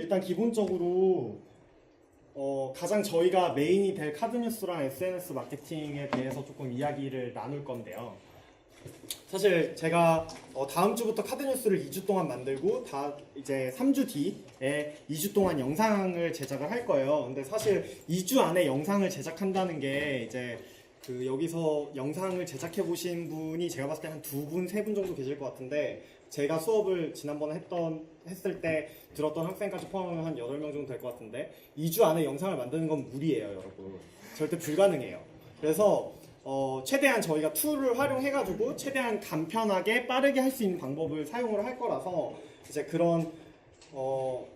일단 기본적으로 가장 저희가 메인이 될 카드뉴스랑 SNS 마케팅에 대해서 조금 이야기를 나눌 건데요. 사실 제가 다음 주부터 카드뉴스를 2주 동안 만들고 이제 3주 뒤에 2주 동안 영상을 제작을 할 거예요. 근데 사실 2주 안에 영상을 제작한다는 게 이제 여기서 영상을 제작해 보신 분이 제가 봤을 때 한 2분, 3분 정도 계실 것 같은데, 제가 수업을 지난번에 했을 때 들었던 학생까지 포함하면 한 8명 정도 될 것 같은데, 2주 안에 영상을 만드는 건 무리예요, 여러분. 절대 불가능해요. 그래서 최대한 저희가 툴을 활용해가지고 최대한 간편하게 빠르게 할 수 있는 방법을 사용을 할 거라서, 이제 그런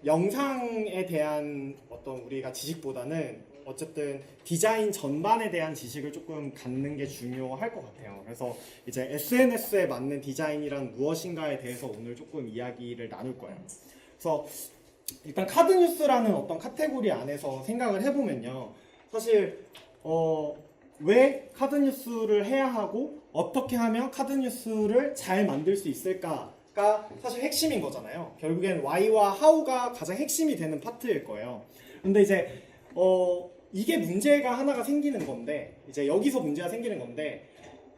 영상에 대한 어떤 우리가 지식보다는 어쨌든 디자인 전반에 대한 지식을 조금 갖는 게 중요할 것 같아요. 그래서 이제 SNS에 맞는 디자인이란 무엇인가에 대해서 오늘 조금 이야기를 나눌 거예요. 그래서 일단 카드뉴스라는 어떤 카테고리 안에서 생각을 해보면요, 사실 왜 카드뉴스를 해야 하고 어떻게 하면 카드뉴스를 잘 만들 수 있을까가 사실 핵심인 거잖아요. 결국엔 Why와 How가 가장 핵심이 되는 파트일 거예요. 근데 이제 이게 문제가 하나가 생기는 건데, 이제 여기서 문제가 생기는 건데,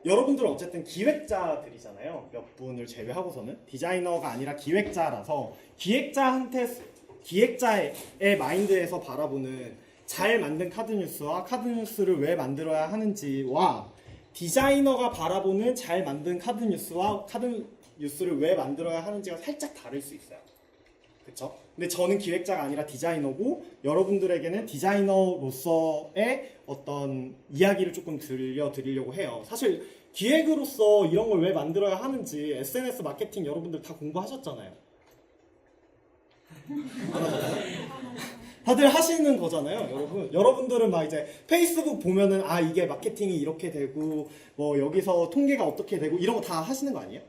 여러분들은 어쨌든 기획자들이잖아요. 몇 분을 제외하고서는 디자이너가 아니라 기획자라서 기획자의 마인드에서 바라보는 잘 만든 카드뉴스와 카드뉴스를 왜 만들어야 하는지와 디자이너가 바라보는 잘 만든 카드뉴스와 카드뉴스를 왜 만들어야 하는지가 살짝 다를 수 있어요. 그쵸? 근데 저는 기획자가 아니라 디자이너고, 여러분들에게는 디자이너로서의 어떤 이야기를 조금 들려드리려고 해요. 사실 기획으로서 이런 걸 왜 만들어야 하는지 SNS 마케팅 여러분들 다 공부하셨잖아요. 다들 하시는 거잖아요, 여러분. 여러분들은 막 이제 페이스북 보면은 이게 마케팅이 이렇게 되고 뭐 여기서 통계가 어떻게 되고 이런 거 다 하시는 거 아니에요?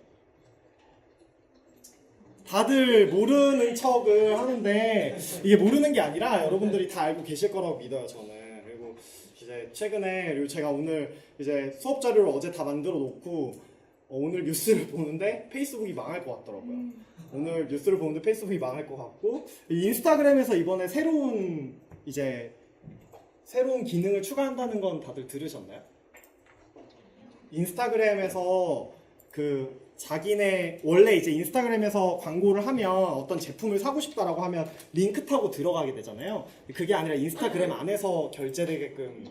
다들 모르는 척을 하는데 이게 모르는 게 아니라 여러분들이 다 알고 계실 거라고 믿어요, 저는. 그리고 이제 최근에, 그리고 제가 오늘 이제 수업 자료를 어제 다 만들어 놓고 오늘 뉴스를 보는데 페이스북이 망할 것 같더라고요. 오늘 뉴스를 보는데 페이스북이 망할 것 같고, 인스타그램에서 이번에 새로운 기능을 추가한다는 건 다들 들으셨나요? 인스타그램에서 자기네 원래 이제 인스타그램에서 광고를 하면 어떤 제품을 사고 싶다라고 하면 링크 타고 들어가게 되잖아요. 그게 아니라 인스타그램 안에서 결제되게끔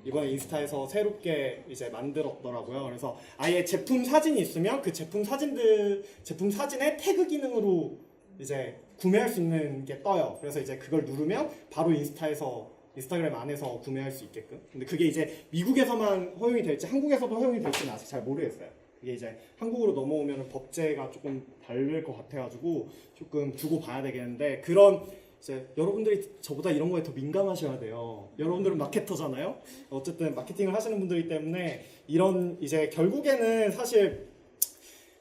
이번에 인스타에서 새롭게 이제 만들었더라고요. 그래서 아예 제품 사진이 있으면 그 제품 사진의 태그 기능으로 이제 구매할 수 있는 게 떠요. 그래서 이제 그걸 누르면 바로 인스타그램 안에서 구매할 수 있게끔. 근데 그게 이제 미국에서만 허용이 될지 한국에서도 허용이 될지는 아직 잘 모르겠어요. 이게 이제 한국으로 넘어오면 법제가 조금 다를 것 같아가지고 조금 두고 봐야 되겠는데, 그런 이제 여러분들이 저보다 이런 거에 더 민감하셔야 돼요. 여러분들은 마케터잖아요. 어쨌든 마케팅을 하시는 분들이기 때문에 이런 이제 결국에는 사실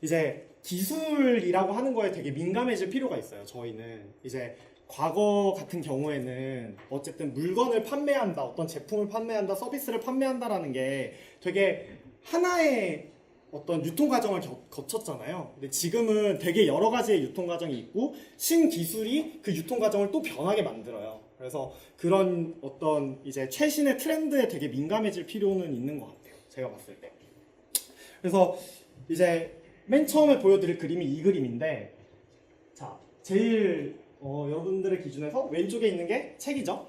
이제 기술이라고 하는 거에 되게 민감해질 필요가 있어요. 저희는 이제 과거 같은 경우에는 어쨌든 물건을 판매한다, 어떤 제품을 판매한다, 서비스를 판매한다라는 게 되게 하나의 어떤 유통 과정을 거쳤잖아요. 근데 지금은 되게 여러 가지의 유통 과정이 있고 신기술이 그 유통 과정을 또 변하게 만들어요. 그래서 그런 어떤 이제 최신의 트렌드에 되게 민감해질 필요는 있는 것 같아요, 제가 봤을 때. 그래서 이제 맨 처음에 보여드릴 그림이 이 그림인데, 자, 제일 여러분들의 기준에서 왼쪽에 있는 게 책이죠.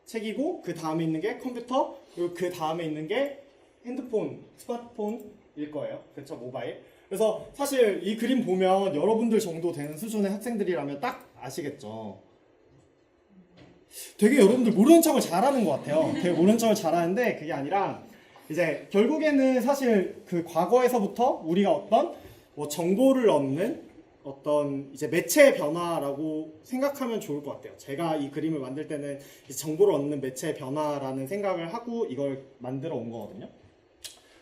책이고 그 다음에 있는 게 컴퓨터, 그리고 그 다음에 있는 게 핸드폰, 스마트폰일 거예요. 그렇죠? 모바일. 그래서 사실 이 그림 보면 여러분들 정도 되는 수준의 학생들이라면 딱 아시겠죠. 되게 여러분들 모르는 척을 잘하는 것 같아요. 되게 모르는 척을 잘하는데 그게 아니라 이제 결국에는 사실 그 과거에서부터 우리가 어떤 정보를 얻는 어떤 이제 매체의 변화라고 생각하면 좋을 것 같아요. 제가 이 그림을 만들 때는 정보를 얻는 매체의 변화라는 생각을 하고 이걸 만들어 온 거거든요.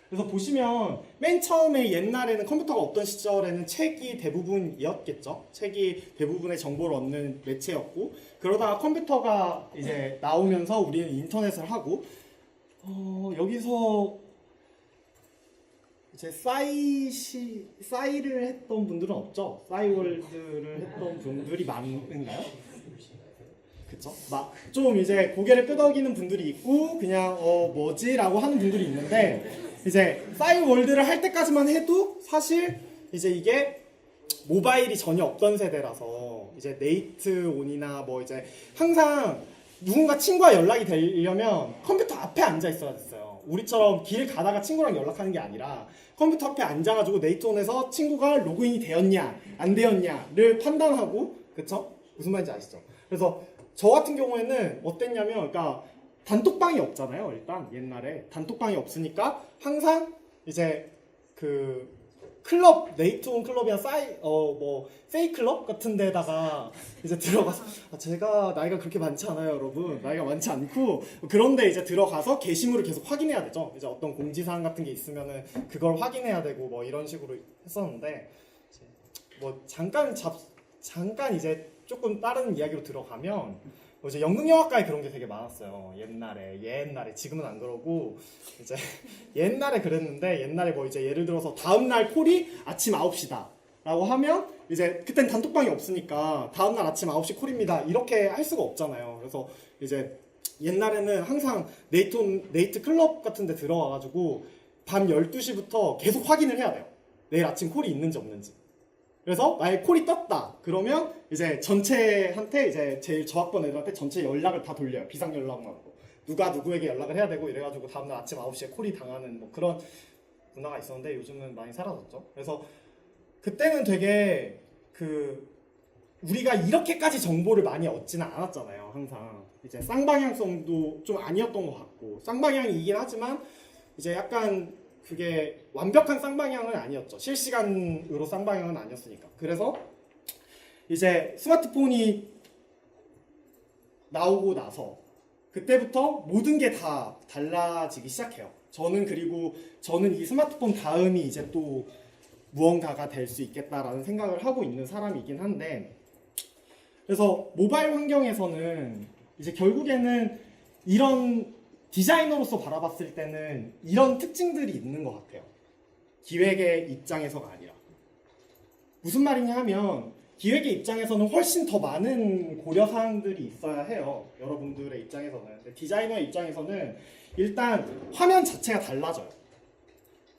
그래서 보시면 맨 처음에 옛날에는 컴퓨터가 없던 시절에는 책이 대부분이었겠죠. 책이 대부분의 정보를 얻는 매체였고, 그러다가 컴퓨터가 이제 나오면서 우리는 인터넷을 하고, 여기서 이제 싸이를 했던 분들은 없죠? 싸이월드를 했던 분들이 많은가요? 그쵸? 막 좀 이제 고개를 끄덕이는 분들이 있고 그냥 뭐지라고 하는 분들이 있는데 이제 싸이월드를 할 때까지만 해도 사실 이제 이게 모바일이 전혀 없던 세대라서 이제 네이트 온이나 뭐 이제 항상 누군가 친구와 연락이 되려면 컴퓨터 앞에 앉아 있어야 됐어요. 우리처럼 길 가다가 친구랑 연락하는 게 아니라 컴퓨터 앞에 앉아가지고 네이트 온에서 친구가 로그인이 되었냐 안 되었냐를 판단하고 그쵸? 무슨 말인지 아시죠? 그래서 저 같은 경우에는 어땠냐면 그러니까 단톡방이 없잖아요. 일단 옛날에 단톡방이 없으니까 항상 이제 그 클럽 네이트온 클럽이나 뭐 세이클럽 같은 데다가 이제 들어가서 제가 나이가 그렇게 많지 않아요, 여러분. 나이가 많지 않고 그런데 이제 들어가서 게시물을 계속 확인해야 되죠. 이제 어떤 공지사항 같은 게 있으면은 그걸 확인해야 되고 뭐 이런 식으로 했었는데 뭐 잠깐 이제 조금 다른 이야기로 들어가면 뭐 이제 연극영화과에 그런 게 되게 많았어요. 옛날에 지금은 안 그러고 이제 옛날에 그랬는데 옛날에 뭐 이제 예를 들어서 다음날 콜이 아침 9시다 라고 하면 이제 그땐 단톡방이 없으니까 다음날 아침 9시 콜입니다 이렇게 할 수가 없잖아요. 그래서 이제 옛날에는 항상 네이트 클럽 같은 데 들어와가지고 밤 12시부터 계속 확인을 해야 돼요. 내일 아침 콜이 있는지 없는지. 그래서 만약에 콜이 떴다 그러면 이제 전체한테 이제 제일 저학번 애들한테 전체 연락을 다 돌려요. 비상 연락만 하고 누가 누구에게 연락을 해야 되고 이래가지고 다음날 아침 9시에 콜이 당하는 뭐 그런 문화가 있었는데 요즘은 많이 사라졌죠. 그래서 그때는 되게 우리가 이렇게까지 정보를 많이 얻지는 않았잖아요. 항상 이제 쌍방향성도 좀 아니었던 것 같고 쌍방향이긴 하지만 이제 약간 그게 완벽한 쌍방향은 아니었죠. 실시간으로 쌍방향은 아니었으니까. 그래서 이제 스마트폰이 나오고 나서 그때부터 모든 게 다 달라지기 시작해요. 저는 이 스마트폰 다음이 이제 또 무언가가 될 수 있겠다라는 생각을 하고 있는 사람이긴 한데 그래서 모바일 환경에서는 이제 결국에는 이런 디자이너로서 바라봤을 때는 이런 특징들이 있는 것 같아요. 기획의 입장에서가 아니라. 무슨 말이냐 하면 기획의 입장에서는 훨씬 더 많은 고려사항들이 있어야 해요. 여러분들의 입장에서는. 근데 디자이너의 입장에서는 일단 화면 자체가 달라져요.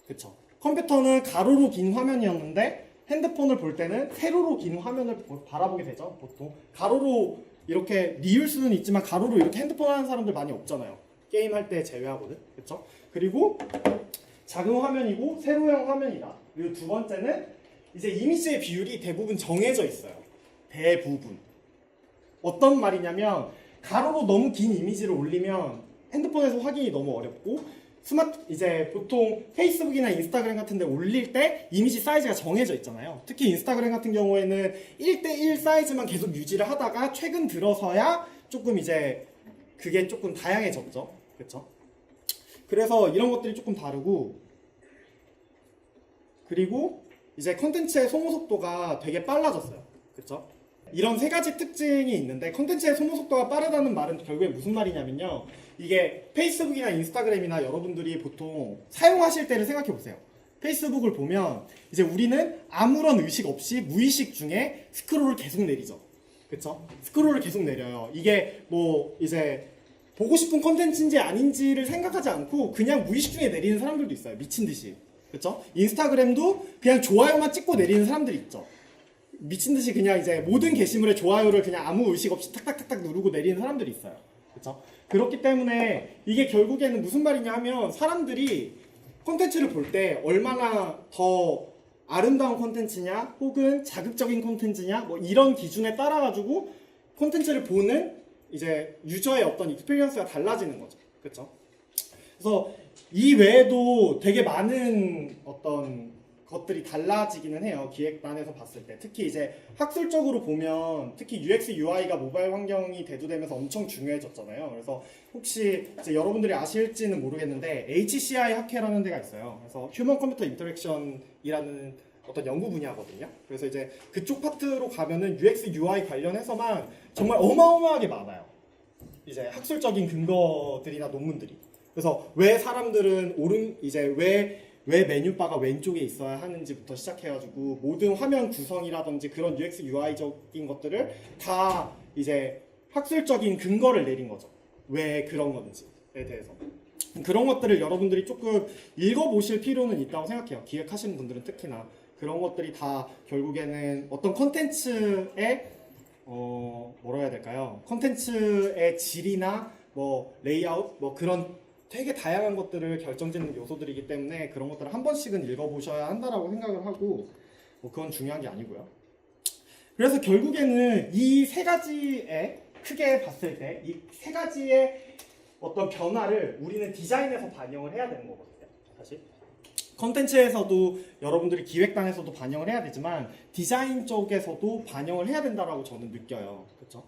그쵸? 컴퓨터는 가로로 긴 화면이었는데 핸드폰을 볼 때는 세로로 긴 화면을 바라보게 되죠. 보통 가로로 이렇게 리울 수는 있지만 가로로 이렇게 핸드폰 하는 사람들 많이 없잖아요. 게임할 때 제외하거든. 그쵸? 그리고 작은 화면이고 세로형 화면이다. 그리고 두 번째는 이제 이미지의 비율이 대부분 정해져 있어요. 대부분. 어떤 말이냐면 가로로 너무 긴 이미지를 올리면 핸드폰에서 확인이 너무 어렵고 이제 보통 페이스북이나 인스타그램 같은 데 올릴 때 이미지 사이즈가 정해져 있잖아요. 특히 인스타그램 같은 경우에는 1대1 사이즈만 계속 유지를 하다가 최근 들어서야 조금 이제 그게 조금 다양해졌죠. 그쵸? 그래서 이런 것들이 조금 다르고 그리고 이제 컨텐츠의 소모 속도가 되게 빨라졌어요. 그쵸? 이런 세 가지 특징이 있는데 컨텐츠의 소모 속도가 빠르다는 말은 결국에 무슨 말이냐면요. 이게 페이스북이나 인스타그램이나 여러분들이 보통 사용하실 때를 생각해 보세요. 페이스북을 보면 이제 우리는 아무런 의식 없이 무의식 중에 스크롤을 계속 내리죠. 그쵸? 스크롤을 계속 내려요. 이게 뭐 이제 보고 싶은 컨텐츠인지 아닌지를 생각하지 않고 그냥 무의식 중에 내리는 사람들도 있어요. 미친 듯이. 그쵸? 인스타그램도 그냥 좋아요만 찍고 내리는 사람들이 있죠. 미친 듯이 그냥 이제 모든 게시물에 좋아요를 그냥 아무 의식 없이 탁탁탁탁 누르고 내리는 사람들이 있어요. 그쵸? 그렇기 때문에 이게 결국에는 무슨 말이냐 하면 사람들이 콘텐츠를 볼 때 얼마나 더 아름다운 콘텐츠냐 혹은 자극적인 콘텐츠냐 뭐 이런 기준에 따라 가지고 콘텐츠를 보는 이제 유저의 어떤 익스피리언스가 달라지는 거죠. 그렇죠? 그래서 이 외에도 되게 많은 어떤 것들이 달라지기는 해요. 기획단에서 봤을 때. 특히 이제 학술적으로 보면 특히 UX, UI가 모바일 환경이 대두되면서 엄청 중요해졌잖아요. 그래서 혹시 이제 여러분들이 아실지는 모르겠는데 HCI 학회라는 데가 있어요. 그래서 휴먼 컴퓨터 인터랙션이라는 어떤 연구 분야거든요. 그래서 이제 그쪽 파트로 가면은 UX, UI 관련해서만 정말 어마어마하게 많아요. 이제 학술적인 근거들이나 논문들이. 그래서 왜 사람들은 왜 메뉴바가 왼쪽에 있어야 하는지부터 시작해가지고 모든 화면 구성이라든지 그런 UX, UI적인 것들을 다 이제 학술적인 근거를 내린 거죠. 왜 그런 건지에 대해서. 그런 것들을 여러분들이 조금 읽어보실 필요는 있다고 생각해요. 기획하시는 분들은 특히나. 그런 것들이 다 결국에는 어떤 컨텐츠의 뭐라 해야 될까요? 컨텐츠의 질이나 뭐 레이아웃 뭐 그런 되게 다양한 것들을 결정짓는 요소들이기 때문에 그런 것들을 한 번씩은 읽어보셔야 한다라고 생각을 하고 뭐 그건 중요한 게 아니고요. 그래서 결국에는 이 세 가지에 크게 봤을 때 이 세 가지의 어떤 변화를 우리는 디자인에서 반영을 해야 되는 거거든요. 사실 컨텐츠에서도 여러분들이 기획단에서도 반영을 해야 되지만 디자인 쪽에서도 반영을 해야 된다라고 저는 느껴요. 그렇죠?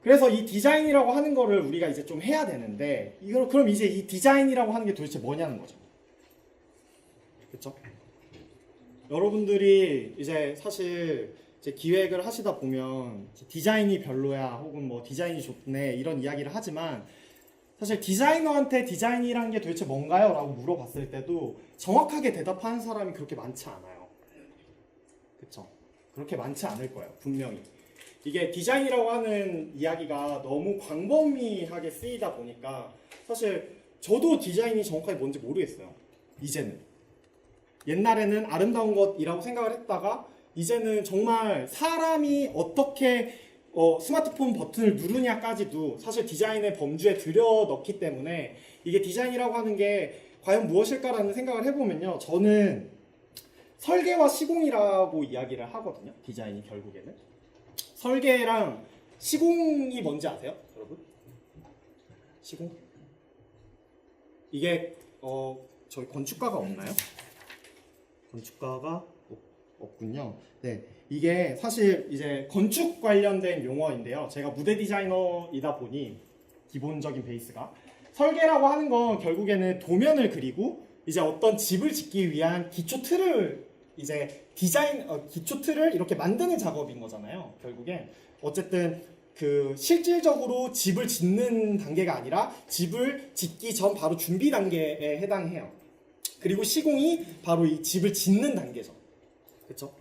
그래서 이 디자인이라고 하는 거를 우리가 이제 좀 해야 되는데 이걸 그럼 이제 이 디자인이라고 하는 게 도대체 뭐냐는 거죠. 그렇죠? 여러분들이 이제 사실 이제 기획을 하시다 보면 디자인이 별로야 혹은 뭐 디자인이 좋네 이런 이야기를 하지만 사실 디자이너한테 디자인이란 게 도대체 뭔가요? 라고 물어봤을 때도 정확하게 대답하는 사람이 그렇게 많지 않아요. 그쵸? 그렇게 많지 않을 거예요. 분명히. 이게 디자인이라고 하는 이야기가 너무 광범위하게 쓰이다 보니까 사실 저도 디자인이 정확하게 뭔지 모르겠어요. 이제는. 옛날에는 아름다운 것이라고 생각을 했다가 이제는 정말 사람이 어떻게 스마트폰 버튼을 누르냐까지도 사실 디자인의 범주에 들여넣기 때문에 이게 디자인이라고 하는 게 과연 무엇일까라는 생각을 해보면요. 저는 설계와 시공이라고 이야기를 하거든요. 디자인이 결국에는. 설계랑 시공이 뭔지 아세요? 여러분? 시공? 이게 저희 건축가가 없나요? 건축가가 없군요. 네, 이게 사실 이제 건축 관련된 용어인데요. 제가 무대 디자이너이다 보니 기본적인 베이스가 설계라고 하는 건 결국에는 도면을 그리고 이제 어떤 집을 짓기 위한 기초 틀을 이제 기초 틀을 이렇게 만드는 작업인 거잖아요. 결국엔 어쨌든 그 실질적으로 집을 짓는 단계가 아니라 집을 짓기 전 바로 준비 단계에 해당해요. 그리고 시공이 바로 이 집을 짓는 단계죠. 그렇죠?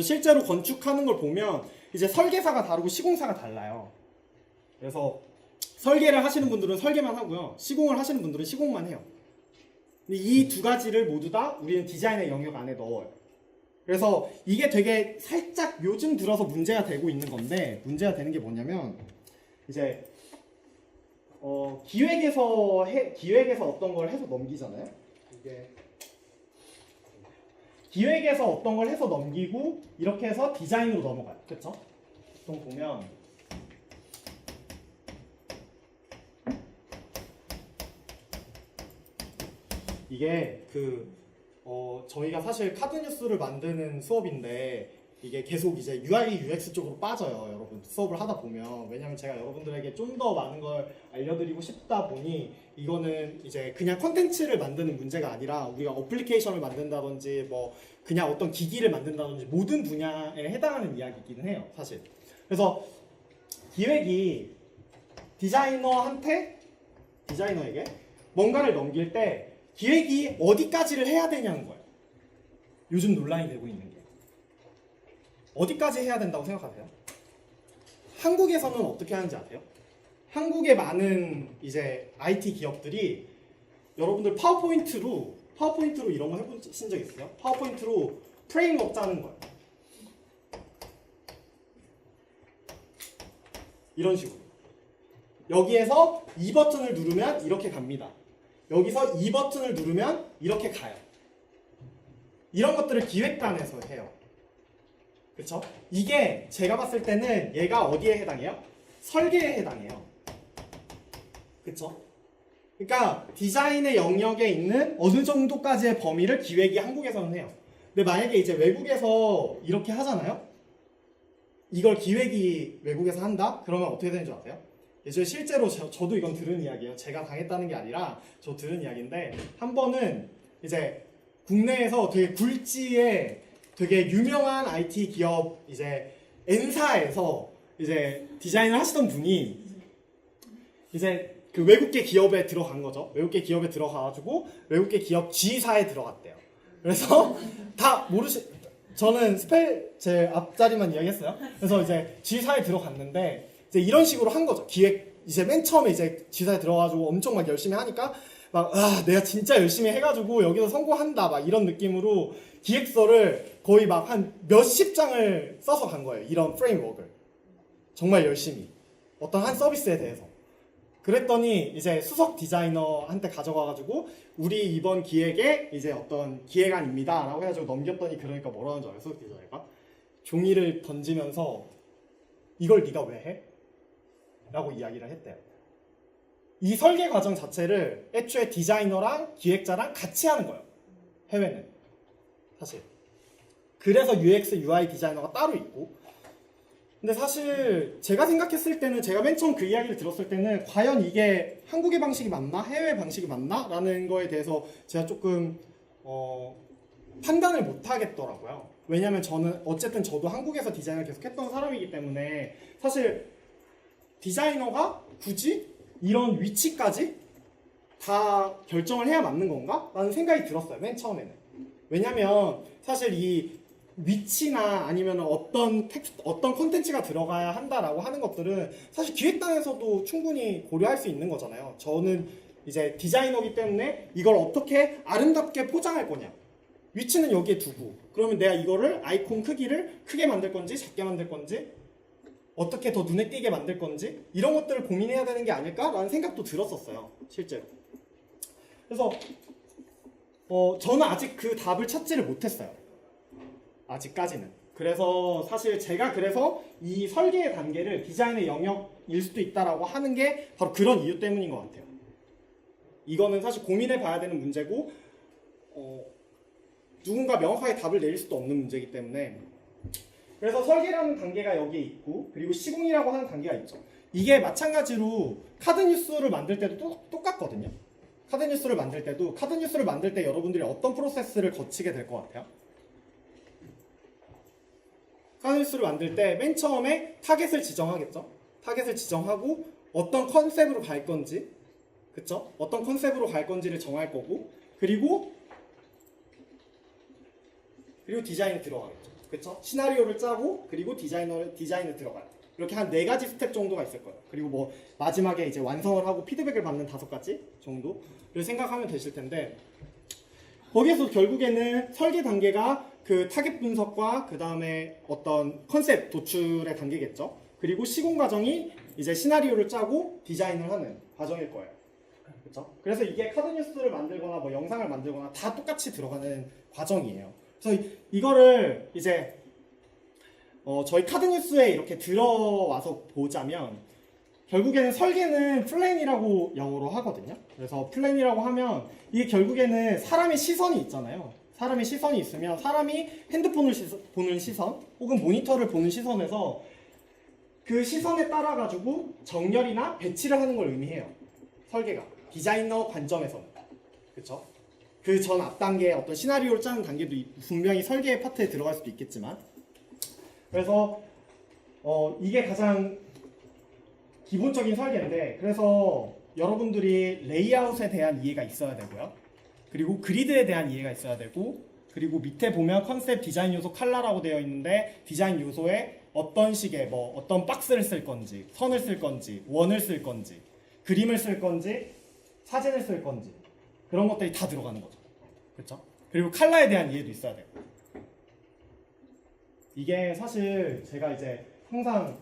실제로 건축하는 걸 보면 이제 설계사가 다르고 시공사가 달라요. 그래서 설계를 하시는 분들은 설계만 하고요. 시공을 하시는 분들은 시공만 해요. 이 두 가지를 모두 다 우리는 디자인의 영역 안에 넣어요. 그래서 이게 되게 살짝 요즘 들어서 문제가 되고 있는 건데 문제가 되는 게 뭐냐면 이제 기획에서 어떤 걸 해서 넘기잖아요. 이게 기획에서 어떤 걸 해서 넘기고 이렇게 해서 디자인으로 넘어가요. 그렇죠? 보통 보면 이게 저희가 사실 카드뉴스를 만드는 수업인데 이게 계속 이제 UI, UX 쪽으로 빠져요. 여러분 수업을 하다 보면. 왜냐면 제가 여러분들에게 좀 더 많은 걸 알려드리고 싶다 보니 이거는 이제 그냥 컨텐츠를 만드는 문제가 아니라 우리가 어플리케이션을 만든다든지 뭐 그냥 어떤 기기를 만든다든지 모든 분야에 해당하는 이야기이기는 해요. 사실. 그래서 기획이 디자이너에게 뭔가를 넘길 때 기획이 어디까지를 해야 되냐는 거예요. 요즘 논란이 되고 있는 게. 어디까지 해야 된다고 생각하세요? 한국에서는 어떻게 하는지 아세요? 한국의 많은 이제 IT 기업들이 여러분들 파워포인트로 이런 거 해보신 적 있어요? 파워포인트로 프레임워크 짜는 거예요. 이런 식으로. 여기에서 이 버튼을 누르면 이렇게 갑니다. 여기서 이 버튼을 누르면 이렇게 가요. 이런 것들을 기획단에서 해요. 그쵸? 이게 제가 봤을 때는 얘가 어디에 해당해요? 설계에 해당해요. 그쵸? 그러니까 디자인의 영역에 있는 어느 정도까지의 범위를 기획이 한국에서는 해요. 근데 만약에 이제 외국에서 이렇게 하잖아요? 이걸 기획이 외국에서 한다? 그러면 어떻게 되는 줄 아세요? 예전에 실제로 저도 이건 들은 이야기예요. 제가 당했다는 게 아니라 저 들은 이야기인데 한 번은 이제 국내에서 되게 굴지의 되게 유명한 IT 기업 이제 N사에서 이제 디자인을 하시던 분이 이제 그 외국계 기업에 들어간 거죠. 외국계 기업에 들어가가지고 외국계 기업 G사에 들어갔대요. 그래서 저는 제 앞자리만 이야기했어요. 그래서 이제 G사에 들어갔는데 이제 이런 식으로 한 거죠. 기획 이제 맨 처음에 이제 G사에 들어가지고 엄청 막 열심히 하니까 막 내가 진짜 열심히 해가지고 여기서 성공한다 막 이런 느낌으로 기획서를 거의 막 한 몇십 장을 써서 간 거예요. 이런 프레임워크를 정말 열심히 어떤 한 서비스에 대해서. 그랬더니 이제 수석 디자이너한테 가져가가지고 우리 이번 기획에 이제 어떤 기획안입니다 라고 해가지고 넘겼더니 그러니까 뭐라는 줄 알아요? 수석 디자이너가 종이를 던지면서 이걸 네가 왜 해? 라고 이야기를 했대요. 이 설계 과정 자체를 애초에 디자이너랑 기획자랑 같이 하는 거예요. 해외는 사실. 그래서 UX, UI 디자이너가 따로 있고, 근데 사실 제가 생각했을 때는 제가 맨 처음 그 이야기를 들었을 때는 과연 이게 한국의 방식이 맞나? 해외 방식이 맞나? 라는 거에 대해서 제가 조금 판단을 못 하겠더라고요. 왜냐면 저는 어쨌든 저도 한국에서 디자인을 계속 했던 사람이기 때문에 사실 디자이너가 굳이 이런 위치까지 다 결정을 해야 맞는 건가? 라는 생각이 들었어요. 맨 처음에는. 왜냐면 사실 이 위치나 아니면 어떤 콘텐츠가 들어가야 한다라고 하는 것들은 사실 기획단에서도 충분히 고려할 수 있는 거잖아요. 저는 이제 디자이너기 때문에 이걸 어떻게 아름답게 포장할 거냐. 위치는 여기에 두고 그러면 내가 이거를 아이콘 크기를 크게 만들 건지 작게 만들 건지 어떻게 더 눈에 띄게 만들 건지 이런 것들을 고민해야 되는 게 아닐까라는 생각도 들었었어요. 실제로. 그래서 저는 아직 그 답을 찾지를 못했어요. 아직까지는. 그래서 사실 제가 그래서 이 설계의 단계를 디자인의 영역일 수도 있다라고 하는 게 바로 그런 이유 때문인 것 같아요. 이거는 사실 고민해 봐야 되는 문제고 누군가 명확하게 답을 내릴 수도 없는 문제이기 때문에 그래서 설계라는 단계가 여기에 있고 그리고 시공이라고 하는 단계가 있죠. 이게 마찬가지로 카드 뉴스를 만들 때도 똑같거든요. 카드 뉴스를 만들 때 여러분들이 어떤 프로세스를 거치게 될 것 같아요? 카드 뉴스를 만들 때 맨 처음에 타겟을 지정하겠죠. 타겟을 지정하고 어떤 컨셉으로 갈 건지, 그쵸? 어떤 컨셉으로 갈 건지를 정할 거고, 그리고 디자인에 들어가겠죠. 그쵸? 시나리오를 짜고, 그리고 디자인에 들어가요. 이렇게 한 4가지 스텝 정도가 있을 거예요. 그리고 뭐 마지막에 이제 완성을 하고 피드백을 받는 5가지 정도를 생각하면 되실 텐데, 거기에서 결국에는 설계 단계가 그 타겟 분석과 그 다음에 어떤 컨셉 도출의 단계겠죠. 그리고 시공 과정이 이제 시나리오를 짜고 디자인을 하는 과정일 거예요. 그렇죠? 그래서 이게 카드 뉴스를 만들거나 뭐 영상을 만들거나 다 똑같이 들어가는 과정이에요. 그래서 이거를 이제 저희 카드 뉴스에 이렇게 들어와서 보자면 결국에는 설계는 플랜이라고 영어로 하거든요. 그래서 플랜이라고 하면 이게 결국에는 사람의 시선이 있잖아요. 사람의 시선이 있으면 사람이 핸드폰을 보는 시선 혹은 모니터를 보는 시선에서 그 시선에 따라 가지고 정렬이나 배치를 하는 걸 의미해요. 설계가 디자이너 관점에서는. 그렇죠? 그 전 앞 단계 어떤 시나리오를 짜는 단계도 분명히 설계의 파트에 들어갈 수도 있겠지만 그래서 이게 가장 기본적인 설계인데 그래서 여러분들이 레이아웃에 대한 이해가 있어야 되고요. 그리고 그리드에 대한 이해가 있어야 되고 그리고 밑에 보면 컨셉 디자인 요소 컬러라고 되어 있는데 디자인 요소에 어떤 식의 뭐 어떤 박스를 쓸 건지 선을 쓸 건지 원을 쓸 건지 그림을 쓸 건지 사진을 쓸 건지 그런 것들이 다 들어가는 거죠. 그렇죠? 그리고 컬러에 대한 이해도 있어야 되고 이게 사실 제가 이제 항상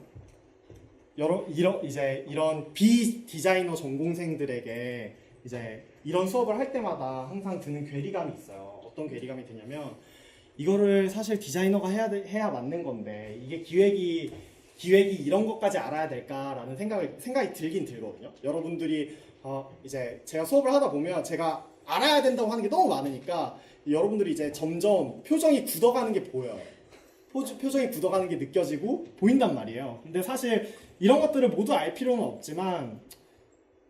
이런 비디자이너 전공생들에게 이제 이런 수업을 할 때마다 항상 드는 괴리감이 있어요. 어떤 괴리감이 드냐면 이거를 사실 디자이너가 해야 맞는 건데 이게 기획이 이런 것까지 알아야 될까라는 생각이 들긴 들거든요. 여러분들이 이제 제가 수업을 하다 보면 제가 알아야 된다고 하는 게 너무 많으니까 여러분들이 이제 점점 표정이 굳어가는 게 보여요. 표정이 굳어가는 게 느껴지고 보인단 말이에요. 근데 사실 이런 것들을 모두 알 필요는 없지만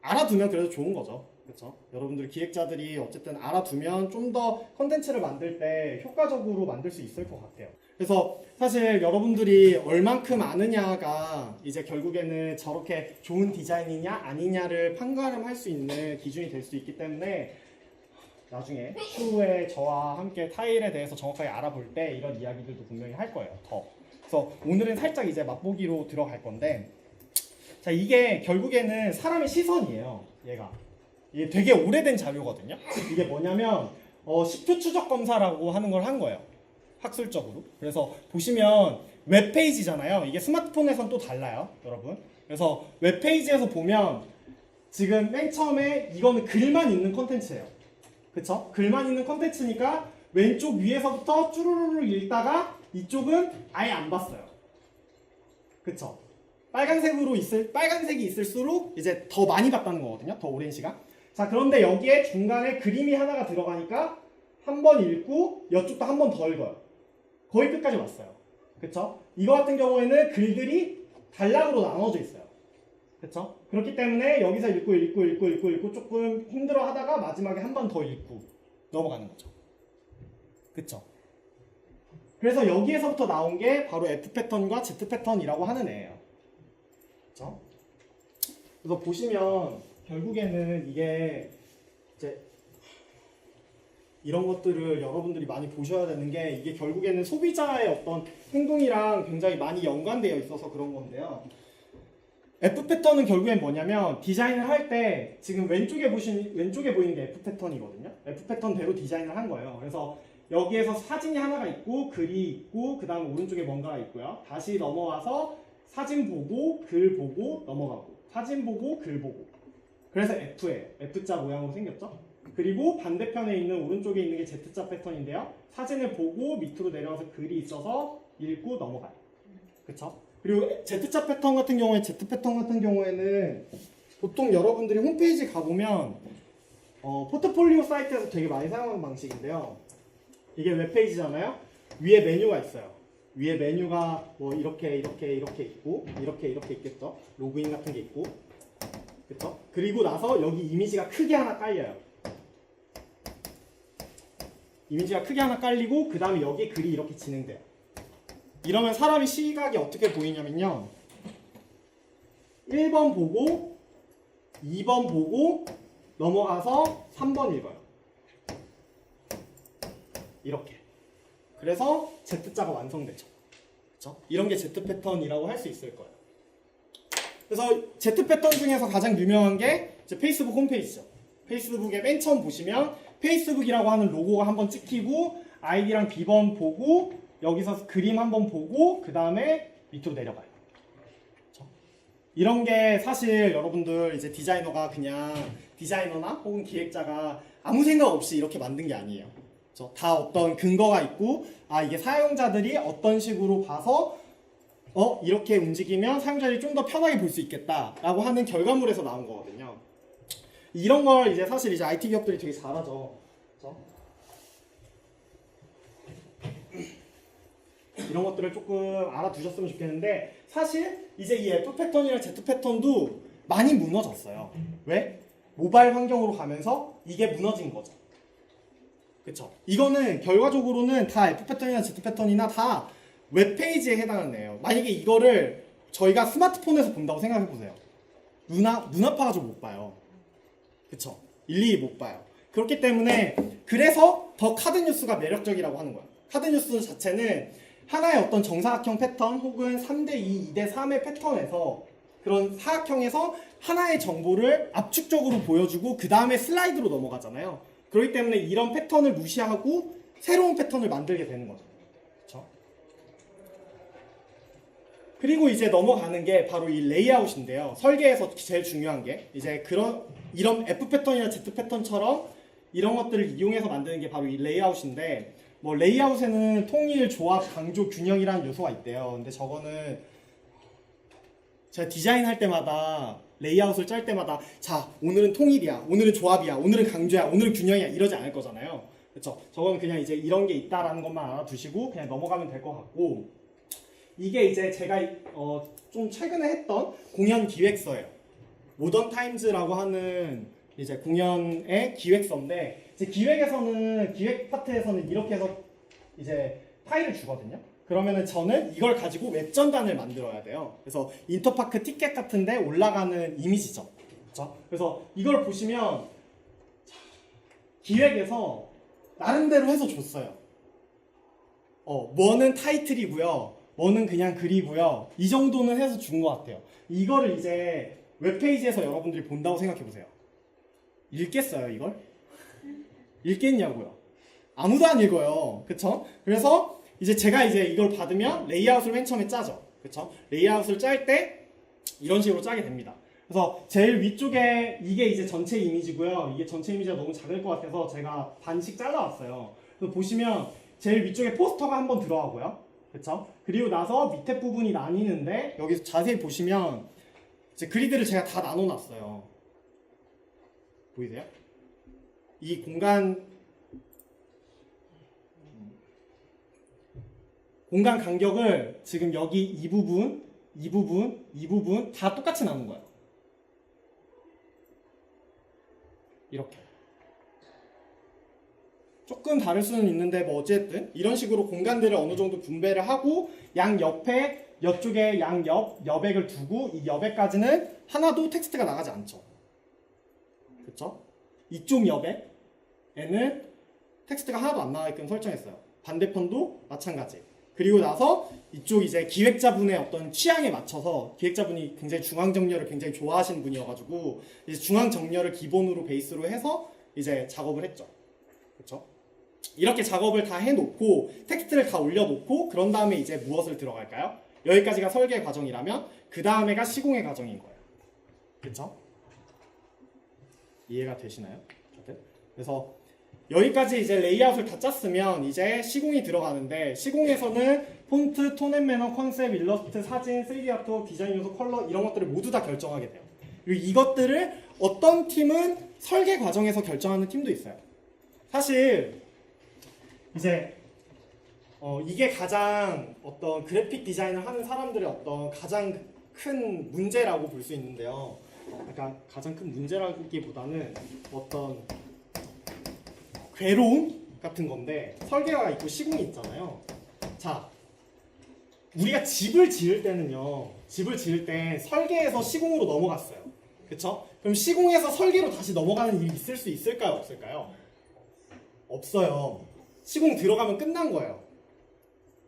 알아두면 그래도 좋은 거죠. 그렇죠? 여러분들 기획자들이 어쨌든 알아두면 좀 더 컨텐츠를 만들 때 효과적으로 만들 수 있을 것 같아요. 그래서 사실 여러분들이 얼만큼 아느냐가 이제 결국에는 저렇게 좋은 디자인이냐 아니냐를 판가름할 수 있는 기준이 될 수 있기 때문에 나중에 추후에 저와 함께 타일에 대해서 정확하게 알아볼 때 이런 이야기들도 분명히 할 거예요. 더. 그래서 오늘은 살짝 이제 맛보기로 들어갈 건데, 자, 이게 결국에는 사람의 시선이에요. 얘가. 이게 되게 오래된 자료거든요. 이게 뭐냐면 10표 추적 검사라고 하는 걸 한 거예요. 학술적으로. 그래서 보시면 웹페이지잖아요. 이게 스마트폰에선 또 달라요, 여러분. 그래서 웹페이지에서 보면 지금 맨 처음에 이거는 글만 있는 컨텐츠예요. 그쵸? 글만 있는 컨텐츠니까 왼쪽 위에서부터 쭈루루루 읽다가 이쪽은 아예 안 봤어요. 그쵸? 빨간색이 있을수록 이제 더 많이 봤다는 거거든요. 더 오랜 시간. 자, 그런데 여기에 중간에 그림이 하나가 들어가니까 한 번 읽고 이쪽도 한 번 더 읽어요. 거의 끝까지 왔어요. 그쵸? 이거 같은 경우에는 글들이 단락으로 나눠져 있어요. 그쵸? 그렇기 때문에 여기서 읽고 조금 힘들어 하다가 마지막에 한 번 더 읽고 넘어가는 거죠. 그쵸? 그래서 여기에서부터 나온 게 바로 F 패턴과 Z 패턴이라고 하는 애예요. 그쵸? 그래서 보시면 결국에는 이게 이제 이런 것들을 여러분들이 많이 보셔야 되는 게 이게 결국에는 소비자의 어떤 행동이랑 굉장히 많이 연관되어 있어서 그런 건데요. F 패턴은 결국엔 뭐냐면 디자인을 할 때 지금 왼쪽에 보이는 게 F 패턴이거든요. F 패턴대로 디자인을 한 거예요. 그래서 여기에서 사진이 하나가 있고 글이 있고 그 다음 오른쪽에 뭔가가 있고요. 다시 넘어와서 사진 보고 글 보고 넘어가고 사진 보고 글 보고 그래서 F예요. F자 모양으로 생겼죠. 그리고 반대편에 있는 오른쪽에 있는 게 Z자 패턴인데요. 사진을 보고 밑으로 내려와서 글이 있어서 읽고 넘어가요. 그쵸? 그리고 Z자 패턴 같은 경우에 Z 패턴 같은 경우에는 보통 여러분들이 홈페이지 가보면 포트폴리오 사이트에서 되게 많이 사용하는 방식인데요. 이게 웹페이지잖아요. 위에 메뉴가 있어요. 위에 메뉴가 뭐 이렇게 있고 이렇게 있겠죠. 로그인 같은 게 있고 그쵸? 그리고 나서 여기 이미지가 크게 하나 깔려요. 이미지가 크게 하나 깔리고 그 다음에 여기 글이 이렇게 진행돼요. 이러면 사람의 시각이 어떻게 보이냐면요. 1번 보고 2번 보고 넘어가서 3번 읽어요. 이렇게. 그래서 Z자가 완성되죠. 그렇죠? 이런 게 Z 패턴이라고 할 수 있을 거예요. 그래서 Z 패턴 중에서 가장 유명한 게 이제 페이스북 홈페이지죠. 페이스북에 맨 처음 보시면 페이스북이라고 하는 로고가 한번 찍히고 아이디랑 비번 보고 여기서 그림 한번 보고 그 다음에 밑으로 내려가요. 그렇죠? 이런 게 사실 여러분들 이제 디자이너가 그냥 디자이너나 혹은 기획자가 아무 생각 없이 이렇게 만든 게 아니에요. 그렇죠? 다 어떤 근거가 있고 이게 사용자들이 어떤 식으로 봐서 이렇게 움직이면 사용자들이 좀 더 편하게 볼 수 있겠다라고 하는 결과물에서 나온 거거든요. 이런 걸 이제 사실 이제 IT 기업들이 되게 잘하죠. 그렇죠? 이런 것들을 조금 알아두셨으면 좋겠는데 사실 이제 이 F 패턴이랑 Z 패턴도 많이 무너졌어요. 왜? 모바일 환경으로 가면서 이게 무너진 거죠. 그쵸? 이거는 결과적으로는 다 F 패턴이나 Z 패턴이나 다 웹페이지에 해당하는 애예요. 만약에 이거를 저희가 스마트폰에서 본다고 생각해보세요. 눈 아파가지고 못 봐요. 그쵸? 일일이 못 봐요. 그렇기 때문에 그래서 더 카드뉴스가 매력적이라고 하는 거예요. 카드뉴스 자체는 하나의 어떤 정사각형 패턴 혹은 3대2, 2대3의 패턴에서 그런 사각형에서 하나의 정보를 압축적으로 보여주고 그 다음에 슬라이드로 넘어가잖아요. 그렇기 때문에 이런 패턴을 무시하고 새로운 패턴을 만들게 되는 거죠. 그렇죠? 그리고 이제 넘어가는 게 바로 이 레이아웃인데요. 설계에서 제일 중요한 게 이제 이런 F 패턴이나 Z 패턴처럼 이런 것들을 이용해서 만드는 게 바로 이 레이아웃인데 뭐 레이아웃에는 통일, 조합, 강조, 균형이라는 요소가 있대요. 근데 저거는 제가 디자인할 때마다 레이아웃을 짤 때마다 자 오늘은 통일이야, 오늘은 조합이야, 오늘은 강조야, 오늘은 균형이야 이러지 않을 거잖아요. 그렇죠? 저거는 그냥 이제 이런 게 있다라는 것만 알아두시고 그냥 넘어가면 될 것 같고 이게 이제 제가 좀 최근에 했던 공연 기획서예요. 모던 타임즈라고 하는 이제 공연의 기획서인데 이제 기획 파트에서는 이렇게 해서 이제 파일을 주거든요. 그러면은 저는 이걸 가지고 웹 전단을 만들어야 돼요. 그래서 인터파크 티켓 같은데 올라가는 이미지죠. 그렇죠? 그래서 이걸 보시면 기획에서 나름대로 해서 줬어요. 뭐는 타이틀이고요. 뭐는 그냥 글이고요. 이 정도는 해서 준 것 같아요. 이거를 이제 웹페이지에서 여러분들이 본다고 생각해보세요. 읽겠어요, 이걸? 읽겠냐고요? 아무도 안 읽어요. 그쵸? 그래서 이제 제가 이제 이걸 받으면 레이아웃을 맨 처음에 짜죠. 그쵸? 레이아웃을 짤 때 이런 식으로 짜게 됩니다. 그래서 제일 위쪽에 이게 이제 전체 이미지고요. 이게 전체 이미지가 너무 작을 것 같아서 제가 반씩 잘라왔어요. 그래서 보시면 제일 위쪽에 포스터가 한번 들어가고요. 그쵸? 그리고 나서 밑에 부분이 나뉘는데 여기서 자세히 보시면 이제 그리드를 제가 다 나눠놨어요. 보이세요? 이 공간 간격을 지금 여기 이 부분 다 똑같이 나눈 거예요. 이렇게. 조금 다를 수는 있는데 뭐 어쨌든 이런 식으로 공간들을 어느 정도 분배를 하고 양 옆에 이쪽에 양 여백을 두고 이 여백까지는 하나도 텍스트가 나가지 않죠. 그렇죠? 이쪽 여백에는 텍스트가 하나도 안 나가게끔 설정했어요. 반대편도 마찬가지. 그리고 나서 이쪽 이제 기획자분의 어떤 취향에 맞춰서 기획자분이 굉장히 중앙 정렬을 굉장히 좋아하시는 분이어가지고 이제 중앙 정렬을 기본으로 베이스로 해서 이제 작업을 했죠. 그렇죠? 이렇게 작업을 다 해놓고 텍스트를 다 올려놓고 그런 다음에 이제 무엇을 들어갈까요? 여기까지가 설계 과정이라면 그 다음에가 시공의 과정인 거예요. 그렇죠? 이해가 되시나요? 그래서 여기까지 이제 레이아웃을 다 짰으면 이제 시공이 들어가는데 시공에서는 폰트, 톤 앤 매너, 컨셉, 일러스트, 사진, 3D 아트, 디자인 요소, 컬러 이런 것들을 모두 다 결정하게 돼요. 그리고 이것들을 어떤 팀은 설계 과정에서 결정하는 팀도 있어요. 사실 이제 이게 가장 어떤 그래픽 디자인을 하는 사람들의 어떤 가장 큰 문제라고 볼 수 있는데요. 그러니까 가장 큰 문제라기보다는 어떤 괴로움 같은 건데 설계가 있고 시공이 있잖아요. 자, 우리가 집을 지을 때는요. 집을 지을 때 설계에서 시공으로 넘어갔어요. 그쵸? 그럼 시공에서 설계로 다시 넘어가는 일이 있을 수 있을까요? 없을까요? 없어요. 시공 들어가면 끝난 거예요.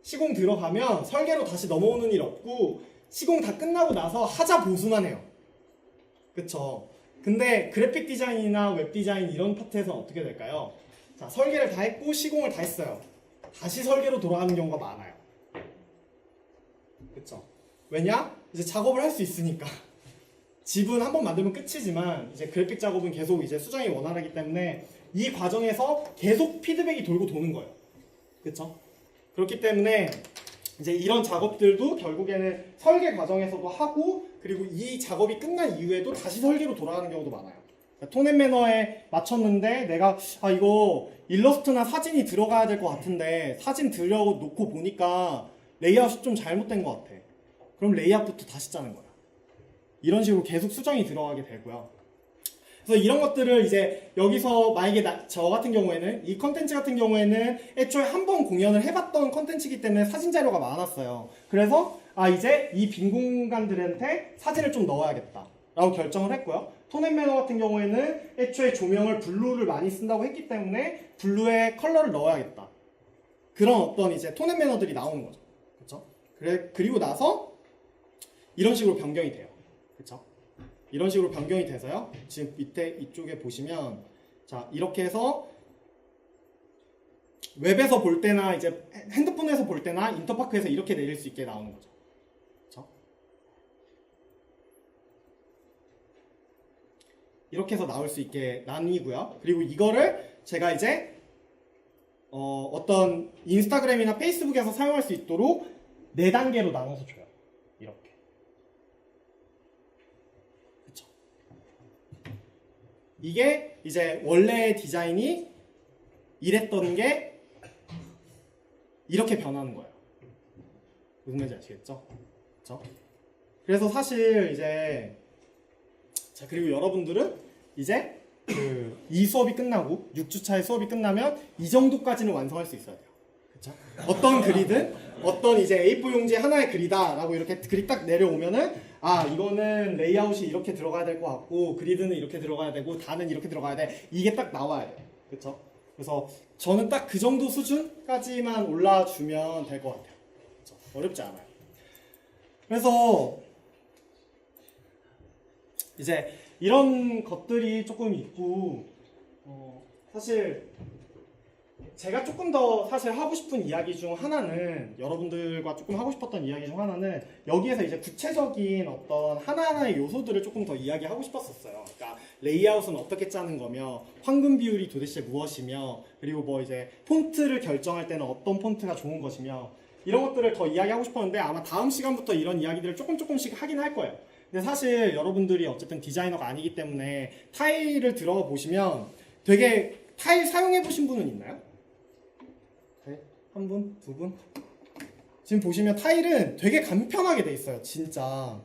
시공 들어가면 설계로 다시 넘어오는 일 없고 시공 다 끝나고 나서 하자 보수만 해요. 그쵸? 근데 그래픽 디자인이나 웹 디자인 이런 파트에서는 어떻게 될까요? 자, 설계를 다 했고 시공을 다 했어요. 다시 설계로 돌아가는 경우가 많아요. 그쵸? 왜냐? 이제 작업을 할 수 있으니까. 집은 한번 만들면 끝이지만 이제 그래픽 작업은 계속 이제 수정이 원활하기 때문에 이 과정에서 계속 피드백이 돌고 도는 거예요. 그쵸? 그렇기 때문에 이제 이런 작업들도 결국에는 설계 과정에서도 하고 그리고 이 작업이 끝난 이후에도 다시 설계로 돌아가는 경우도 많아요. 톤 앤 매너에 맞췄는데 내가 이거 일러스트나 사진이 들어가야 될 것 같은데 사진 들여놓고 보니까 레이아웃이 좀 잘못된 것 같아. 그럼 레이아웃부터 다시 짜는 거야. 이런 식으로 계속 수정이 들어가게 되고요. 그래서 이런 것들을 이제 여기서 만약에 저 같은 경우에는 이 컨텐츠 같은 경우에는 애초에 한번 공연을 해봤던 컨텐츠이기 때문에 사진 자료가 많았어요. 그래서 이제 이 빈 공간들한테 사진을 좀 넣어야겠다 라고 결정을 했고요. 톤 앤 매너 같은 경우에는 애초에 조명을 블루를 많이 쓴다고 했기 때문에 블루에 컬러를 넣어야겠다. 그런 어떤 이제 톤 앤 매너들이 나오는 거죠. 그렇죠? 그리고 나서 이런 식으로 변경이 돼요. 그렇죠? 이런 식으로 변경이 돼서요. 지금 밑에 이쪽에 보시면 자, 이렇게 해서 웹에서 볼 때나 이제 핸드폰에서 볼 때나 인터파크에서 이렇게 내릴 수 있게 나오는 거죠. 그렇죠? 이렇게 해서 나올 수 있게 나뉘고요. 그리고 이거를 제가 이제 어떤 인스타그램이나 페이스북에서 사용할 수 있도록 4단계로 나눠서 줘요. 이렇게. 그쵸? 이게 이제 원래 디자인이 이랬던 게 이렇게 변하는 거예요. 무슨 말인지 아시겠죠? 그쵸? 그래서 사실 이제 자, 그리고 여러분들은 이제 이 수업이 끝나고 6주차의 수업이 끝나면 이 정도까지는 완성할 수 있어야 돼요. 그쵸? 어떤 글이든 어떤 이제 A4 용지 하나의 글이다 라고 이렇게 글이 딱 내려오면은 이거는 레이아웃이 이렇게 들어가야 될 것 같고 그리드는 이렇게 들어가야 되고 다는 이렇게 들어가야 돼. 이게 딱 나와야 돼요. 그쵸? 그래서 저는 딱 그 정도 수준까지만 올라주면 될 것 같아요. 그쵸? 어렵지 않아요. 그래서 이제 이런 것들이 조금 있고, 사실 제가 조금 더 사실 하고 싶은 이야기 중 하나는, 여러분들과 조금 하고 싶었던 이야기 중 하나는 여기에서 이제 구체적인 어떤 하나하나의 요소들을 조금 더 이야기하고 싶었었어요. 그러니까 레이아웃은 어떻게 짜는 거며, 황금 비율이 도대체 무엇이며, 그리고 뭐 이제 폰트를 결정할 때는 어떤 폰트가 좋은 것이며, 이런 것들을 더 이야기하고 싶었는데 아마 다음 시간부터 이런 이야기들을 조금씩 하긴 할 거예요. 근데 사실 여러분들이 어쨌든 디자이너가 아니기 때문에 타일을 들어가 보시면 되게, 타일 사용해 보신 분은 있나요? 네? 한 분? 두 분? 지금 보시면 타일은 되게 간편하게 돼 있어요. 진짜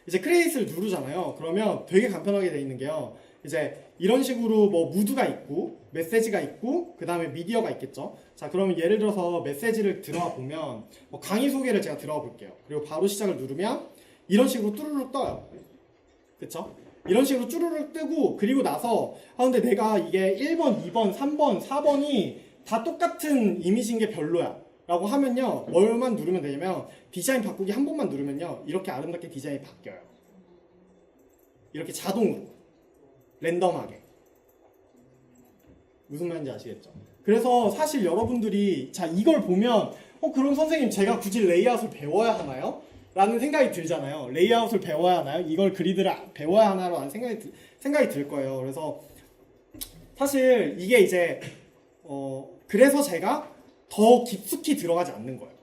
이제 크리에이트를 누르잖아요. 그러면 되게 간편하게 돼 있는 게요, 이제 이런 식으로 뭐 무드가 있고 메시지가 있고 그 다음에 미디어가 있겠죠. 자, 그러면 예를 들어서 메시지를 들어가 보면 뭐 강의 소개를 제가 들어가 볼게요. 그리고 바로 시작을 누르면 이런 식으로 뚜루룩 떠요. 그쵸? 이런 식으로 쭈루룩 뜨고, 그리고 나서 근데 내가 이게 1번, 2번, 3번, 4번이 다 똑같은 이미지인 게 별로야 라고 하면요, 뭘만 누르면 되냐면 디자인 바꾸기 한 번만 누르면요, 이렇게 아름답게 디자인이 바뀌어요. 이렇게 자동으로 랜덤하게. 무슨 말인지 아시겠죠? 그래서 사실 여러분들이 자, 이걸 보면 그럼 선생님 제가 굳이 레이아웃을 배워야 하나요? 라는 생각이 들잖아요. 레이아웃을 배워야 하나요? 이걸 그리드를 배워야 하나요? 라는 생각이 들 거예요. 그래서 사실 이게 이제 그래서 제가 더 깊숙이 들어가지 않는 거예요.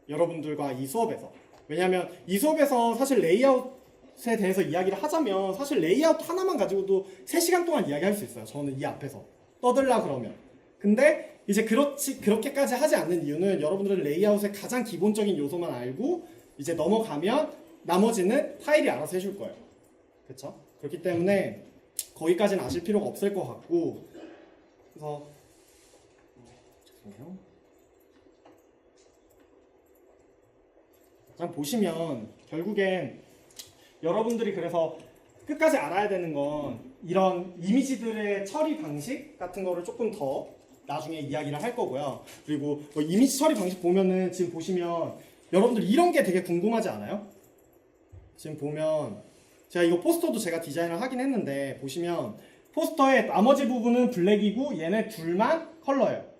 여러분들과 이 수업에서. 왜냐하면 이 수업에서 사실 레이아웃에 대해서 이야기를 하자면 사실 레이아웃 하나만 가지고도 3시간 동안 이야기할 수 있어요. 저는 이 앞에서 떠들라 그러면. 근데 이제 그렇게까지 하지 않는 이유는 여러분들은 레이아웃의 가장 기본적인 요소만 알고 이제 넘어가면 나머지는 타일이 알아서 해줄 거예요. 그렇죠? 그렇기 때문에 거기까지는 아실 필요가 없을 것 같고, 그래서 죄송해요. 자, 보시면 결국엔 여러분들이 그래서 끝까지 알아야 되는 건 이런 이미지들의 처리 방식 같은 거를 조금 더 나중에 이야기를 할 거고요. 그리고 뭐 이미지 처리 방식 보면은 지금 보시면 여러분들 이런 게 되게 궁금하지 않아요? 지금 보면 제가 이거 포스터도 제가 디자인을 하긴 했는데 보시면 포스터의 나머지 부분은 블랙이고 얘네 둘만 컬러예요.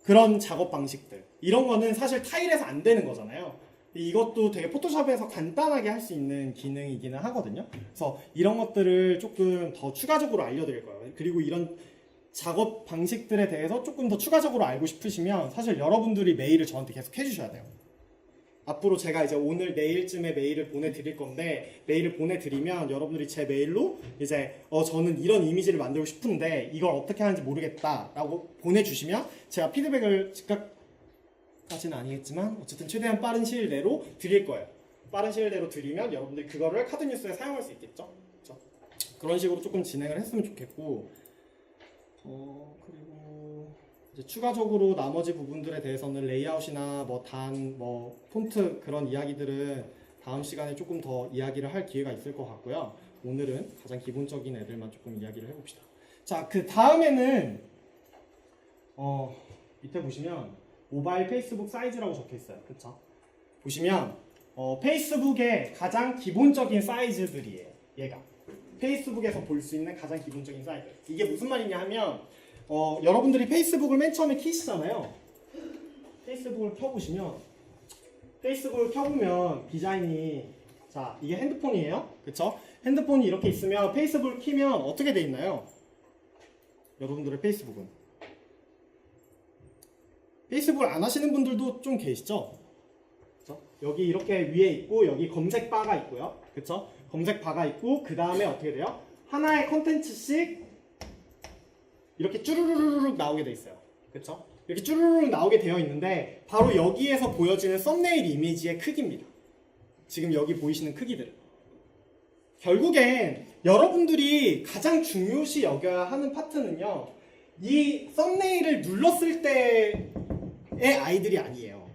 그런 작업 방식들, 이런 거는 사실 타일에서 안 되는 거잖아요. 이것도 되게 포토샵에서 간단하게 할 수 있는 기능이기는 하거든요. 그래서 이런 것들을 조금 더 추가적으로 알려드릴 거예요. 그리고 이런 작업 방식들에 대해서 조금 더 추가적으로 알고 싶으시면 사실 여러분들이 메일을 저한테 계속 해주셔야 돼요. 앞으로 제가 이제 오늘 내일쯤에 메일을 보내드릴 건데, 메일을 보내드리면 여러분들이 제 메일로 이제 저는 이런 이미지를 만들고 싶은데 이걸 어떻게 하는지 모르겠다 라고 보내주시면 제가 피드백을 즉각까지는 아니겠지만 어쨌든 최대한 빠른 시일 내로 드릴 거예요. 빠른 시일 내로 드리면 여러분들이 그거를 카드뉴스에 사용할 수 있겠죠. 그렇죠? 그런 식으로 조금 진행을 했으면 좋겠고, 그리고 이제 추가적으로 나머지 부분들에 대해서는 레이아웃이나 뭐 폰트 그런 이야기들은 다음 시간에 조금 더 이야기를 할 기회가 있을 것 같고요. 오늘은 가장 기본적인 애들만 조금 이야기를 해봅시다. 자, 그 다음에는 밑에 보시면 모바일 페이스북 사이즈라고 적혀 있어요. 그쵸? 보시면 페이스북의 가장 기본적인 사이즈들이에요. 얘가 페이스북에서 볼 수 있는 가장 기본적인 사이즈. 이게 무슨 말이냐 하면 여러분들이 페이스북을 맨 처음에 키시잖아요. 페이스북을 켜보시면, 페이스북을 켜보면 디자인이, 자, 이게 핸드폰이에요. 그쵸? 핸드폰이 이렇게 있으면 페이스북을 키면 어떻게 돼 있나요? 여러분들의 페이스북은. 페이스북을 안 하시는 분들도 좀 계시죠? 그쵸? 여기 이렇게 위에 있고 여기 검색 바가 있고요. 그쵸? 검색 바가 있고 그 다음에 어떻게 돼요? 하나의 컨텐츠씩 이렇게 쭈루루루룩 나오게 돼 있어요. 그쵸? 이렇게 쭈루루룩 나오게 되어 있는데 바로 여기에서 보여지는 썸네일 이미지의 크기입니다. 지금 여기 보이시는 크기들. 결국엔 여러분들이 가장 중요시 여겨야 하는 파트는요, 이 썸네일을 눌렀을 때의 아이들이 아니에요.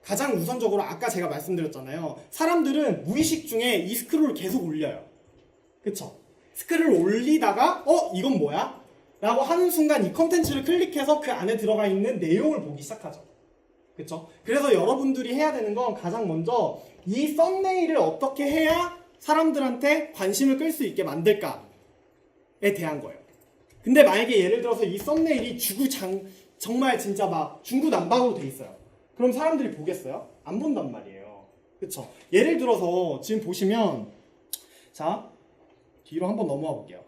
가장 우선적으로 아까 제가 말씀드렸잖아요. 사람들은 무의식 중에 이 스크롤을 계속 올려요. 그쵸? 스크롤을 올리다가 이건 뭐야? 라고 하는 순간 이 컨텐츠를 클릭해서 그 안에 들어가 있는 내용을 보기 시작하죠. 그쵸? 그래서 여러분들이 해야 되는 건 가장 먼저 이 썸네일을 어떻게 해야 사람들한테 관심을 끌 수 있게 만들까에 대한 거예요. 근데 만약에 예를 들어서 이 썸네일이 정말 진짜 막 중구난방으로 돼 있어요. 그럼 사람들이 보겠어요? 안 본단 말이에요. 그쵸? 예를 들어서 지금 보시면 자 뒤로 한번 넘어와 볼게요.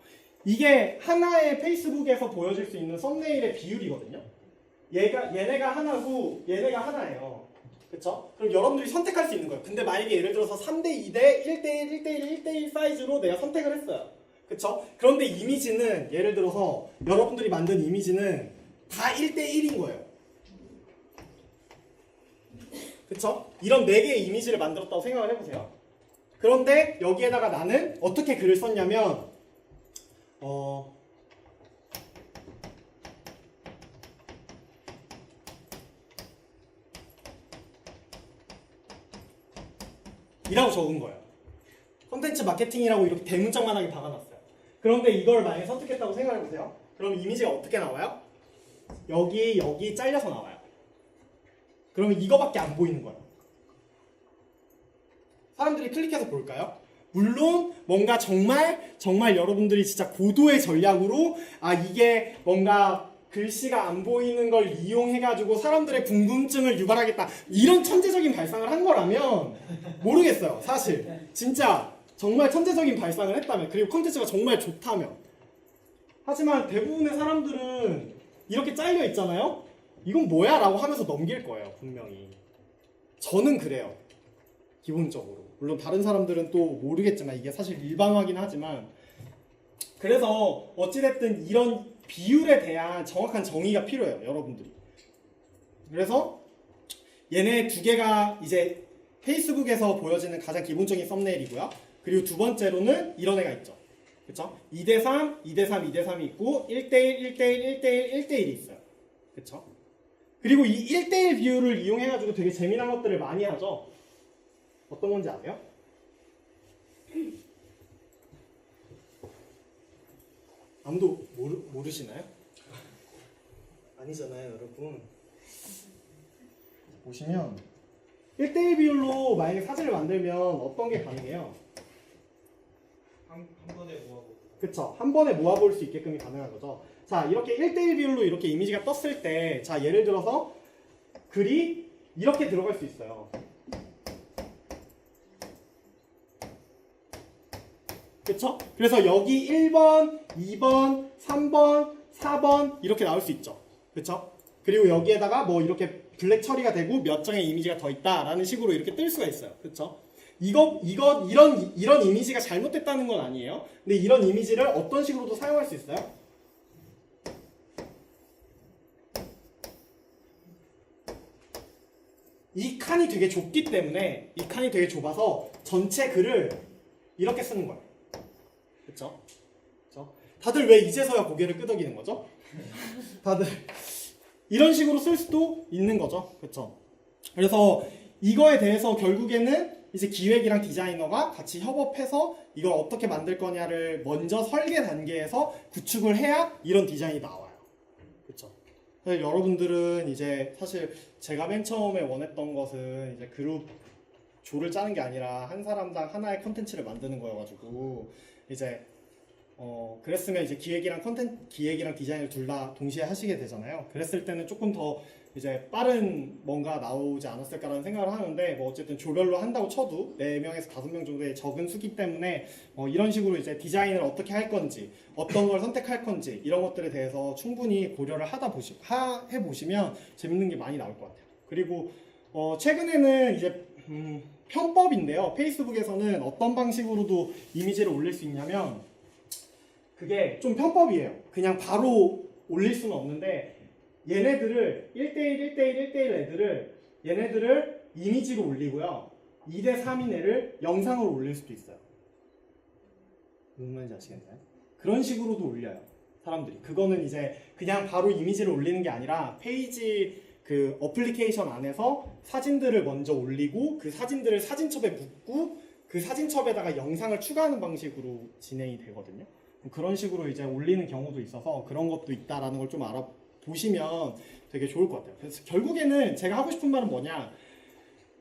이게 하나의 페이스북에서 보여줄 수 있는 썸네일의 비율이거든요. 얘네가 하나고 얘네가 하나예요. 그쵸? 그럼 여러분들이 선택할 수 있는 거예요. 근데 만약에 예를 들어서 3대2대 1대1, 1대1, 1대1 사이즈로 내가 선택을 했어요. 그쵸? 그런데 이미지는 예를 들어서 여러분들이 만든 이미지는 다 1대1인 거예요. 그쵸? 이런 4개의 이미지를 만들었다고 생각을 해보세요. 그런데 여기에다가 나는 어떻게 글을 썼냐면 이라고 적은 거예요. 콘텐츠 마케팅이라고 이렇게 대문짝만하게 박아놨어요. 그런데 이걸 만약에 선택했다고 생각해보세요. 그럼 이미지가 어떻게 나와요? 여기 잘려서 나와요. 그러면 이거밖에 안 보이는 거예요. 사람들이 클릭해서 볼까요? 물론 뭔가 정말 여러분들이 진짜 고도의 전략으로 이게 뭔가 글씨가 안 보이는 걸 이용해가지고 사람들의 궁금증을 유발하겠다 이런 천재적인 발상을 한 거라면 모르겠어요. 사실 진짜 정말 천재적인 발상을 했다면, 그리고 콘텐츠가 정말 좋다면. 하지만 대부분의 사람들은 이렇게 잘려 있잖아요. 이건 뭐야? 라고 하면서 넘길 거예요. 분명히. 저는 그래요. 기본적으로. 물론 다른 사람들은 또 모르겠지만 이게 사실 일반화긴 하지만, 그래서 어찌됐든 이런 비율에 대한 정확한 정의가 필요해요. 여러분들이. 그래서 얘네 두 개가 이제 페이스북에서 보여지는 가장 기본적인 썸네일이고요. 그리고 두 번째로는 이런 애가 있죠. 그쵸? 2대3, 2대3, 2대3이 있고 1대1, 1대1, 1대1, 1대1이 있어요. 그쵸? 그리고 이 1대1 비율을 이용해가지고 되게 재미난 것들을 많이 하죠. 어떤 건지 아세요? 아무도 모르시나요? 아니잖아요, 여러분. 보시면 1대1 비율로 만약에 사진을 만들면 어떤 게 가능해요? 한 번에 모아보고. 그쵸. 한 번에 모아볼 수 있게끔이 가능한 거죠. 자, 이렇게 1대1 비율로 이렇게 이미지가 떴을 때, 자, 예를 들어서 글이 이렇게 들어갈 수 있어요. 그쵸? 그래서 여기 1번, 2번, 3번, 4번 이렇게 나올 수 있죠. 그쵸? 그리고 여기에다가 뭐 이렇게 블랙 처리가 되고 몇 장의 이미지가 더 있다라는 식으로 이렇게 뜰 수가 있어요. 그쵸? 이런 이미지가 잘못됐다는 건 아니에요. 근데 이런 이미지를 어떤 식으로도 사용할 수 있어요? 이 칸이 되게 좁기 때문에, 이 칸이 되게 좁아서 전체 글을 이렇게 쓰는 거예요. 그쵸? 그쵸? 다들 왜 이제서야 고개를 끄덕이는 거죠? 다들 이런 식으로 쓸 수도 있는 거죠. 그쵸? 그래서 이거에 대해서 결국에는 이제 기획이랑 디자이너가 같이 협업해서 이걸 어떻게 만들 거냐를 먼저 설계 단계에서 구축을 해야 이런 디자인이 나와요. 그쵸? 그래서 여러분들은 이제 사실 제가 맨 처음에 원했던 것은 이제 그룹 조를 짜는 게 아니라 한 사람당 하나의 컨텐츠를 만드는 거여가지고, 이제 그랬으면 이제 기획이랑 디자인을 둘 다 동시에 하시게 되잖아요. 그랬을 때는 조금 더 이제 빠른 뭔가 나오지 않았을까라는 생각을 하는데, 뭐 어쨌든 조별로 한다고 쳐도 4명에서 5명 정도의 적은 수기 때문에 이런 식으로 이제 디자인을 어떻게 할 건지, 어떤 걸 선택할 건지 이런 것들에 대해서 충분히 고려를 해보시면 재밌는 게 많이 나올 것 같아요. 그리고 최근에는 이제 편법인데요. 페이스북에서는 어떤 방식으로도 이미지를 올릴 수 있냐면, 그게 좀 편법이에요. 그냥 바로 올릴 수는 없는데, 얘네들을 1대1, 1대1, 1대1 애들을 얘네들을 이미지로 올리고요. 2대3인 애를 영상으로 올릴 수도 있어요. 무슨 말인지 아시겠나요? 그런 식으로도 올려요. 사람들이. 그거는 이제 그냥 바로 이미지를 올리는 게 아니라 페이지 그 어플리케이션 안에서 사진들을 먼저 올리고 그 사진들을 사진첩에 묶고 그 사진첩에다가 영상을 추가하는 방식으로 진행이 되거든요. 그런 식으로 이제 올리는 경우도 있어서 그런 것도 있다라는 걸 좀 알아보시면 되게 좋을 것 같아요. 그래서 결국에는 제가 하고 싶은 말은 뭐냐,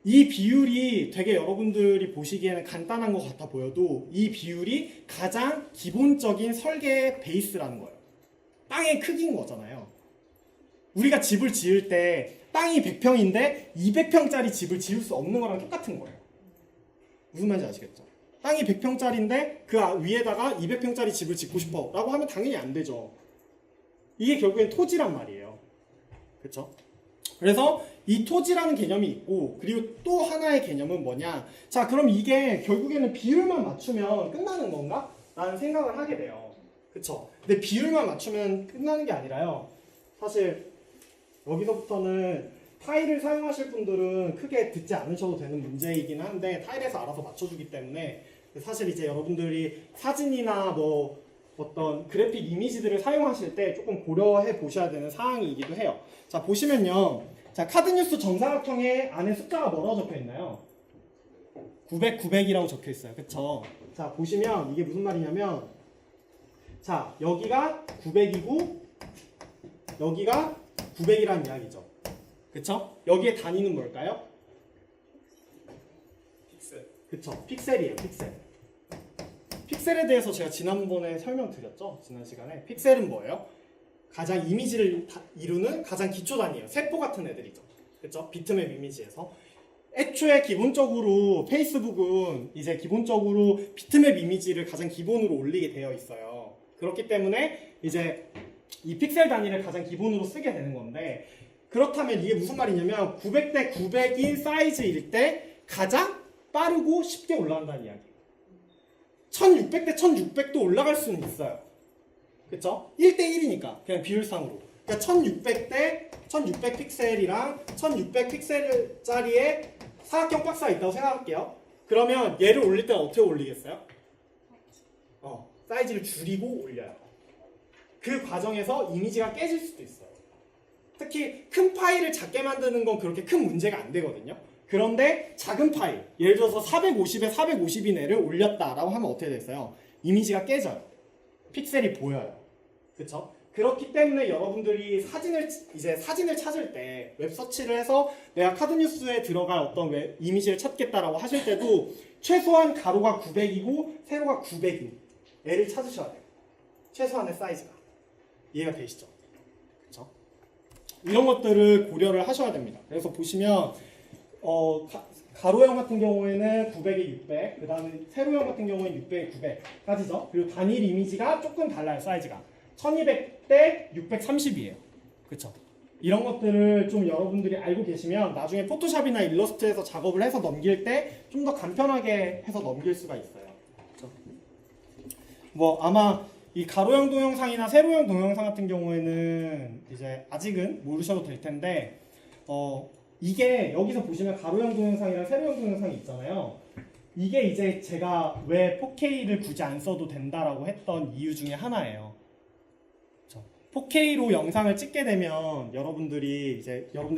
이 비율이 되게 여러분들이 보시기에는 간단한 것 같아 보여도 이 비율이 가장 기본적인 설계의 베이스라는 거예요. 땅의 크기인 거잖아요. 우리가 집을 지을 때 땅이 100평인데 200평짜리 집을 지을 수 없는 거랑 똑같은 거예요. 무슨 말인지 아시겠죠? 땅이 100평짜리인데 그 위에다가 200평짜리 집을 짓고 싶어 라고 하면 당연히 안 되죠. 이게 결국엔 토지란 말이에요. 그렇죠? 그래서 이 토지라는 개념이 있고, 그리고 또 하나의 개념은 뭐냐, 자 그럼 이게 결국에는 비율만 맞추면 끝나는 건가? 라는 생각을 하게 돼요. 그쵸? 근데 비율만 맞추면 끝나는 게 아니라요, 사실 여기서부터는 타일을 사용하실 분들은 크게 듣지 않으셔도 되는 문제이긴 한데 타일에서 알아서 맞춰주기 때문에 사실 이제 여러분들이 사진이나 뭐 어떤 그래픽 이미지들을 사용하실 때 조금 고려해 보셔야 되는 사항이기도 해요. 자 보시면요, 자 카드뉴스 정사각형에 안에 숫자가 뭐라고 적혀 있나요? 900, 900이라고 적혀 있어요. 그쵸? 자 보시면 이게 무슨 말이냐면, 자 여기가 900이고 여기가 900이라는 이야기죠. 그쵸? 여기에 단위는 뭘까요? 픽셀. 그쵸? 픽셀이에요. 픽셀. 픽셀에 대해서 제가 지난번에 설명드렸죠? 지난 시간에. 픽셀은 뭐예요? 가장 이미지를 이루는 가장 기초 단위예요. 세포 같은 애들이죠. 그쵸? 비트맵 이미지에서. 애초에 기본적으로 페이스북은 이제 기본적으로 비트맵 이미지를 가장 기본으로 올리게 되어 있어요. 그렇기 때문에 이제 이 픽셀 단위를 가장 기본으로 쓰게 되는 건데, 그렇다면 이게 무슨 말이냐면 900대 900인 사이즈일 때 가장 빠르고 쉽게 올라간다는 이야기예요. 1600대 1600도 올라갈 수는 있어요. 그쵸? 1대 1이니까 그냥 비율상으로. 그러니까 1600대 1600 픽셀이랑 1600 픽셀짜리의 사각형 박스가 있다고 생각할게요. 그러면 얘를 올릴 때는 어떻게 올리겠어요? 사이즈를 줄이고 올려요. 그 과정에서 이미지가 깨질 수도 있어요. 특히 큰 파일을 작게 만드는 건 그렇게 큰 문제가 안 되거든요. 그런데 작은 파일, 예를 들어서 450에 450인 애를 올렸다라고 하면 어떻게 됐어요? 이미지가 깨져요. 픽셀이 보여요. 그쵸? 그렇기 때문에 여러분들이 사진을 찾을 때 웹서치를 해서 내가 카드뉴스에 들어갈 어떤 이미지를 찾겠다라고 하실 때도 최소한 가로가 900이고 세로가 900인 애를 찾으셔야 돼요. 최소한의 사이즈가. 이해가 되시죠? 그쵸? 이런 것들을 고려를 하셔야 됩니다. 그래서 보시면 가로형 같은 경우에는 900에 600, 그 다음에 세로형 같은 경우에는 600에 900까지죠. 그리고 단일 이미지가 조금 달라요. 사이즈가 1200대 630이에요. 그쵸? 이런 것들을 좀 여러분들이 알고 계시면 나중에 포토샵이나 일러스트에서 작업을 해서 넘길 때 좀 더 간편하게 해서 넘길 수가 있어요. 그쵸? 뭐 아마 이 가로형 동영상이나 세로형 동영상 같은 경우에는 이제 아직은 모르셔도 될 텐데, 이게 여기서 보시면 가로형 동영상이랑 세로형 동영상이 있잖아요. 이게 이제 제가 왜 4K를 굳이 안 써도 된다라고 했던 이유 중에 하나예요. 4K로 영상을 찍게 되면 여러분들이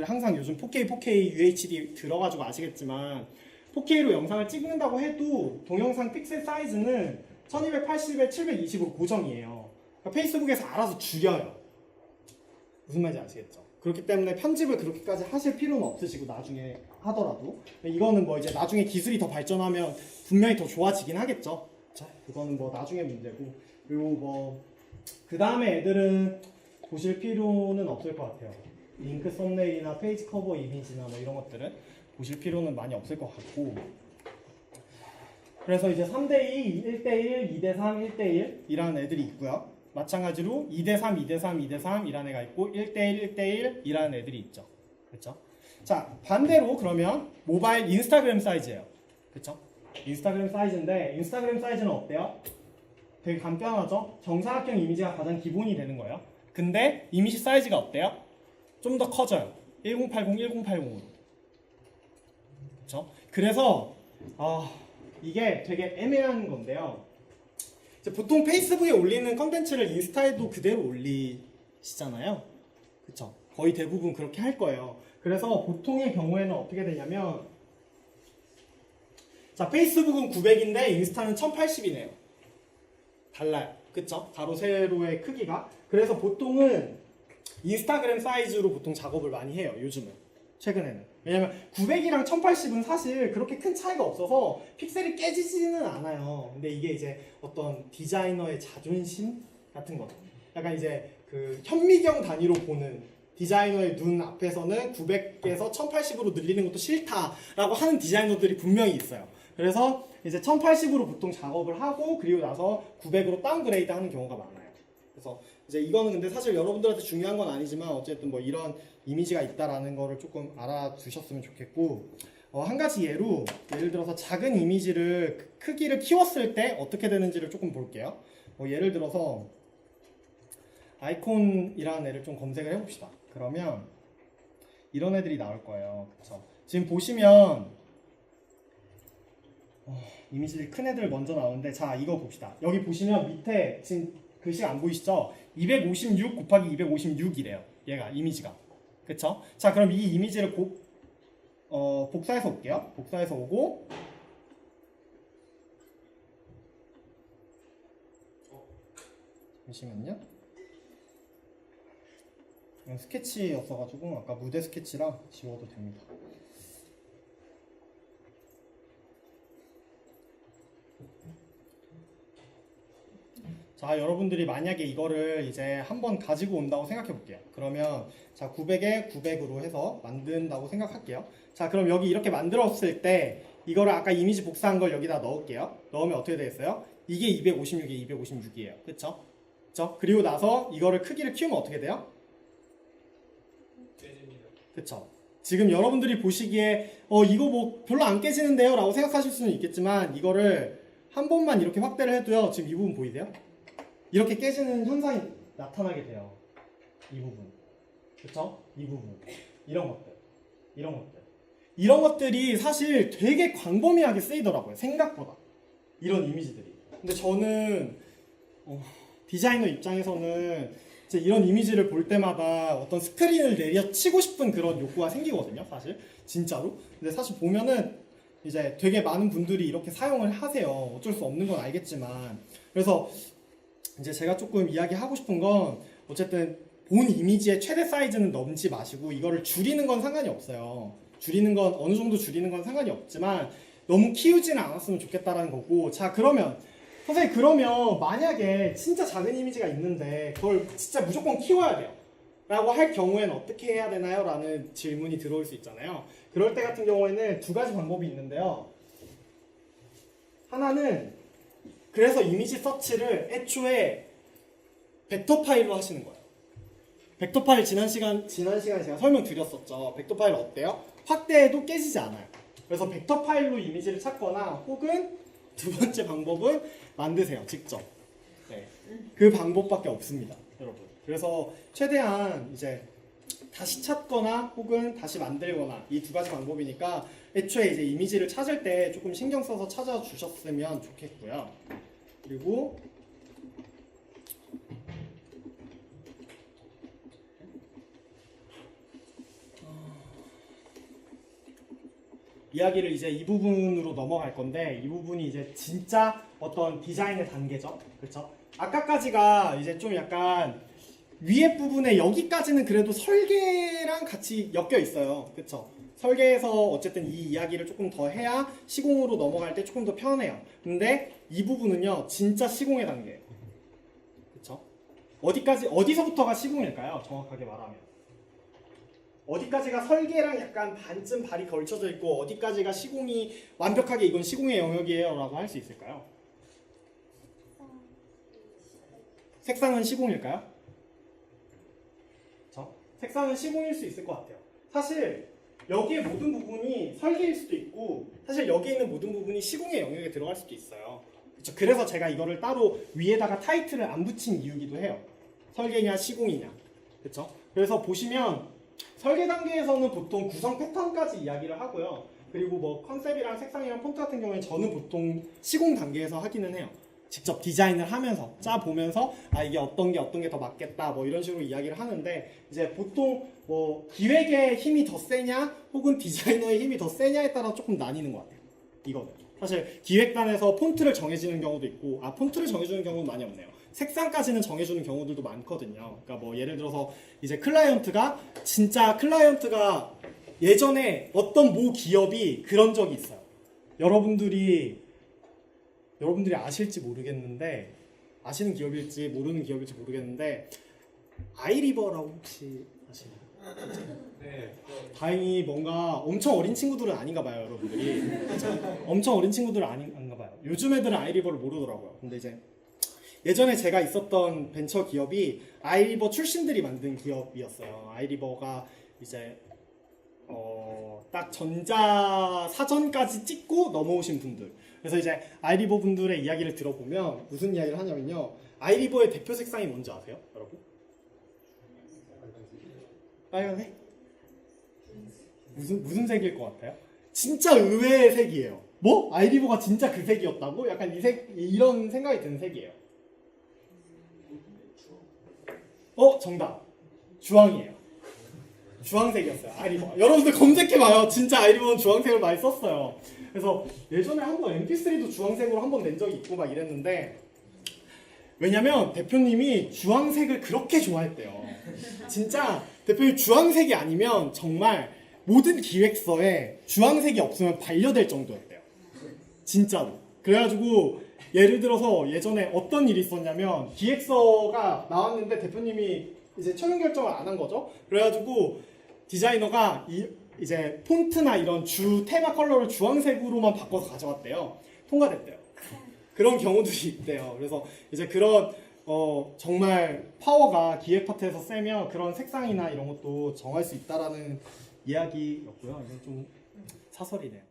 항상 요즘 4K, UHD 들어가지고 아시겠지만 4K로 영상을 찍는다고 해도 동영상 픽셀 사이즈는 1280에 720으로 고정이에요. 그러니까 페이스북에서 알아서 줄여요. 무슨 말인지 아시겠죠? 그렇기 때문에 편집을 그렇게까지 하실 필요는 없으시고 나중에 하더라도 이거는 뭐 이제 나중에 기술이 더 발전하면 분명히 더 좋아지긴 하겠죠. 자, 그거는 뭐 나중에 문제고, 그리고 뭐 그 다음에 애들은 보실 필요는 없을 것 같아요. 링크 썸네일이나 페이지 커버 이미지나 뭐 이런 것들은 보실 필요는 많이 없을 것 같고, 그래서 이제 3대2, 1대1, 2대3, 1대1이라는 애들이 있고요. 마찬가지로 2대3, 2대3, 2대3이라는 애가 있고 1대1, 1대1이라는 애들이 있죠. 그렇죠? 자, 반대로 그러면 모바일 인스타그램 사이즈예요. 그렇죠? 인스타그램 사이즈인데 인스타그램 사이즈는 어때요? 되게 간편하죠? 정사각형 이미지가 가장 기본이 되는 거예요. 근데 이미지 사이즈가 어때요? 좀 더 커져요. 1080, 1080으로. 그렇죠? 그래서 이게 되게 애매한 건데요. 보통 페이스북에 올리는 컨텐츠를 인스타에도 그대로 올리시잖아요. 그쵸? 거의 대부분 그렇게 할 거예요. 그래서 보통의 경우에는 어떻게 되냐면, 자, 페이스북은 900인데 인스타는 1080이네요. 달라요. 그쵸? 가로 세로의 크기가. 그래서 보통은 인스타그램 사이즈로 보통 작업을 많이 해요. 요즘은. 최근에는. 왜냐면 900이랑 1080은 사실 그렇게 큰 차이가 없어서 픽셀이 깨지지는 않아요. 근데 이게 이제 어떤 디자이너의 자존심 같은 거. 약간 이제 그 현미경 단위로 보는 디자이너의 눈 앞에서는 900에서 1080으로 늘리는 것도 싫다라고 하는 디자이너들이 분명히 있어요. 그래서 이제 1080으로 보통 작업을 하고 그리고 나서 900으로 다운그레이드 하는 경우가 많아요. 그래서 이제 이거는 근데 사실 여러분들한테 중요한 건 아니지만 어쨌든 뭐 이런 이미지가 있다라는 거를 조금 알아두셨으면 좋겠고 한 가지 예를 들어서 작은 이미지를 크기를 키웠을 때 어떻게 되는지를 조금 볼게요. 예를 들어서 아이콘이라는 애를 좀 검색을 해봅시다. 그러면 이런 애들이 나올 거예요. 그쵸? 지금 보시면 이미지들이 큰 애들 먼저 나오는데 자 이거 봅시다. 여기 보시면 밑에 지금 글씨가 안 보이시죠? 256 곱하기 256이래요. 얘가 이미지가. 그쵸? 자 그럼 이 이미지를 복사해서 올게요. 복사해서 오고 잠시만요. 스케치였어가지고 아까 무대 스케치라 지워도 됩니다. 자 여러분들이 만약에 이거를 이제 한번 가지고 온다고 생각해 볼게요. 그러면 자 900에 900으로 해서 만든다고 생각할게요. 자 그럼 여기 이렇게 만들었을 때 이거를 아까 이미지 복사한 걸 여기다 넣을게요. 넣으면 어떻게 되겠어요? 이게 256에 256이에요. 그쵸? 그쵸? 그리고 나서 이거를 크기를 키우면 어떻게 돼요? 깨집니다. 그쵸? 지금 여러분들이 보시기에 이거 뭐 별로 안 깨지는데요? 라고 생각하실 수는 있겠지만 이거를 한 번만 이렇게 확대를 해도요. 지금 이 부분 보이세요? 이렇게 깨지는 현상이 나타나게 돼요. 이 부분. 그쵸? 이 부분. 이런 것들. 이런 것들이 사실 되게 광범위하게 쓰이더라고요. 생각보다. 이런 이미지들이. 근데 저는 디자이너 입장에서는 이제 이런 이미지를 볼 때마다 어떤 스크린을 내려치고 싶은 그런 욕구가 생기거든요. 사실. 진짜로. 근데 사실 보면은 이제 되게 많은 분들이 이렇게 사용을 하세요. 어쩔 수 없는 건 알겠지만. 그래서 이제 제가 조금 이야기하고 싶은 건 어쨌든 본 이미지의 최대 사이즈는 넘지 마시고 이거를 줄이는 건 상관이 없어요. 줄이는 건 어느 정도 줄이는 건 상관이 없지만 너무 키우지는 않았으면 좋겠다라는 거고. 자 그러면 선생님 그러면 만약에 진짜 작은 이미지가 있는데 그걸 진짜 무조건 키워야 돼요 라고 할 경우에는 어떻게 해야 되나요? 라는 질문이 들어올 수 있잖아요. 그럴 때 같은 경우에는 두 가지 방법이 있는데요. 하나는 그래서 이미지 서치를 애초에 벡터 파일로 하시는 거예요. 벡터 파일 지난 시간에 제가 설명드렸었죠. 벡터 파일 어때요? 확대해도 깨지지 않아요. 그래서 벡터 파일로 이미지를 찾거나 혹은 두 번째 방법은 만드세요. 직접. 네. 그 방법밖에 없습니다. 여러분. 그래서 최대한 이제 다시 찾거나 혹은 다시 만들거나 이 두 가지 방법이니까 애초에 이제 이미지를 찾을 때 조금 신경 써서 찾아주셨으면 좋겠고요. 그리고 이야기를 이제 이 부분으로 넘어갈 건데 이 부분이 이제 진짜 어떤 디자인의 단계죠. 그렇죠? 아까까지가 이제 좀 약간 위에 부분에 여기까지는 그래도 설계랑 같이 엮여 있어요. 그렇죠? 설계에서 어쨌든 이 이야기를 조금 더 해야 시공으로 넘어갈 때 조금 더 편해요. 근데 이 부분은요, 진짜 시공의 단계예요. 그렇죠? 어디서부터가 시공일까요? 정확하게 말하면. 어디까지가 설계랑 약간 반쯤 발이 걸쳐져 있고 어디까지가 시공이 완벽하게 이건 시공의 영역이에요 라고 할 수 있을까요? 색상은 시공일까요? 그렇죠? 색상은 시공일 수 있을 것 같아요. 사실 여기에 모든 부분이 설계일 수도 있고 사실 여기에 있는 모든 부분이 시공의 영역에 들어갈 수도 있어요. 그렇죠? 그래서 제가 이거를 따로 위에다가 타이틀을 안 붙인 이유기도 해요. 설계냐 시공이냐. 그렇죠? 그래서 보시면 설계 단계에서는 보통 구성 패턴까지 이야기를 하고요. 그리고 뭐 컨셉이랑 색상이랑 폰트 같은 경우에 저는 보통 시공 단계에서 하기는 해요. 직접 디자인을 하면서 짜보면서 아 이게 어떤 게 더 맞겠다 뭐 이런 식으로 이야기를 하는데 이제 보통 뭐 기획의 힘이 더 세냐 혹은 디자이너의 힘이 더 세냐에 따라 조금 나뉘는 것 같아요. 이거는 사실 기획단에서 폰트를 정해지는 경우도 있고 폰트를 정해주는 경우는 많이 없네요. 색상까지는 정해주는 경우들도 많거든요. 그러니까 뭐 예를 들어서 이제 클라이언트가 예전에 어떤 모 기업이 그런 적이 있어요. 여러분들이 아실지 모르겠는데, 아시는 기업일지 모르는 기업일지 모르겠는데, 아이리버라고 혹시 아시나요? 네. 다행히 뭔가 엄청 어린 친구들은 아닌가 봐요, 여러분들이. 엄청 어린 친구들은 아닌가 봐요. 요즘 애들은 아이리버를 모르더라고요. 근데 이제 예전에 제가 있었던 벤처 기업이 아이리버 출신들이 만든 기업이었어요. 아이리버가 이제 딱 전자 사전까지 찍고 넘어오신 분들. 그래서 이제 아이리버 분들의 이야기를 들어보면 무슨 이야기를 하냐면요. 아이리버의 대표 색상이 뭔지 아세요, 여러분? 빨간색? 무슨 색일 것 같아요? 진짜 의외의 색이에요. 뭐? 아이리버가 진짜 그 색이었다고? 약간 이런 생각이 드는 색이에요. 정답. 주황이에요. 주황색이었어요. 아이리버. 여러분들 검색해봐요. 진짜 아이리버는 주황색을 많이 썼어요. 그래서 예전에 한번 MP3도 주황색으로 한번 낸 적이 있고 막 이랬는데, 왜냐면 대표님이 주황색을 그렇게 좋아했대요. 진짜 대표님 주황색이 아니면 정말 모든 기획서에 주황색이 없으면 반려될 정도였대요. 진짜로. 그래가지고 예를 들어서 예전에 어떤 일이 있었냐면 기획서가 나왔는데 대표님이 이제 최종 결정을 안 한 거죠. 그래가지고 디자이너가 이제 폰트나 이런 주 테마 컬러를 주황색으로만 바꿔서 가져왔대요. 통과됐대요. 그런 경우들이 있대요. 그래서 이제 그런 정말 파워가 기획 파트에서 세면 그런 색상이나 이런 것도 정할 수 있다라는 이야기였고요. 이건 좀 사설이네요.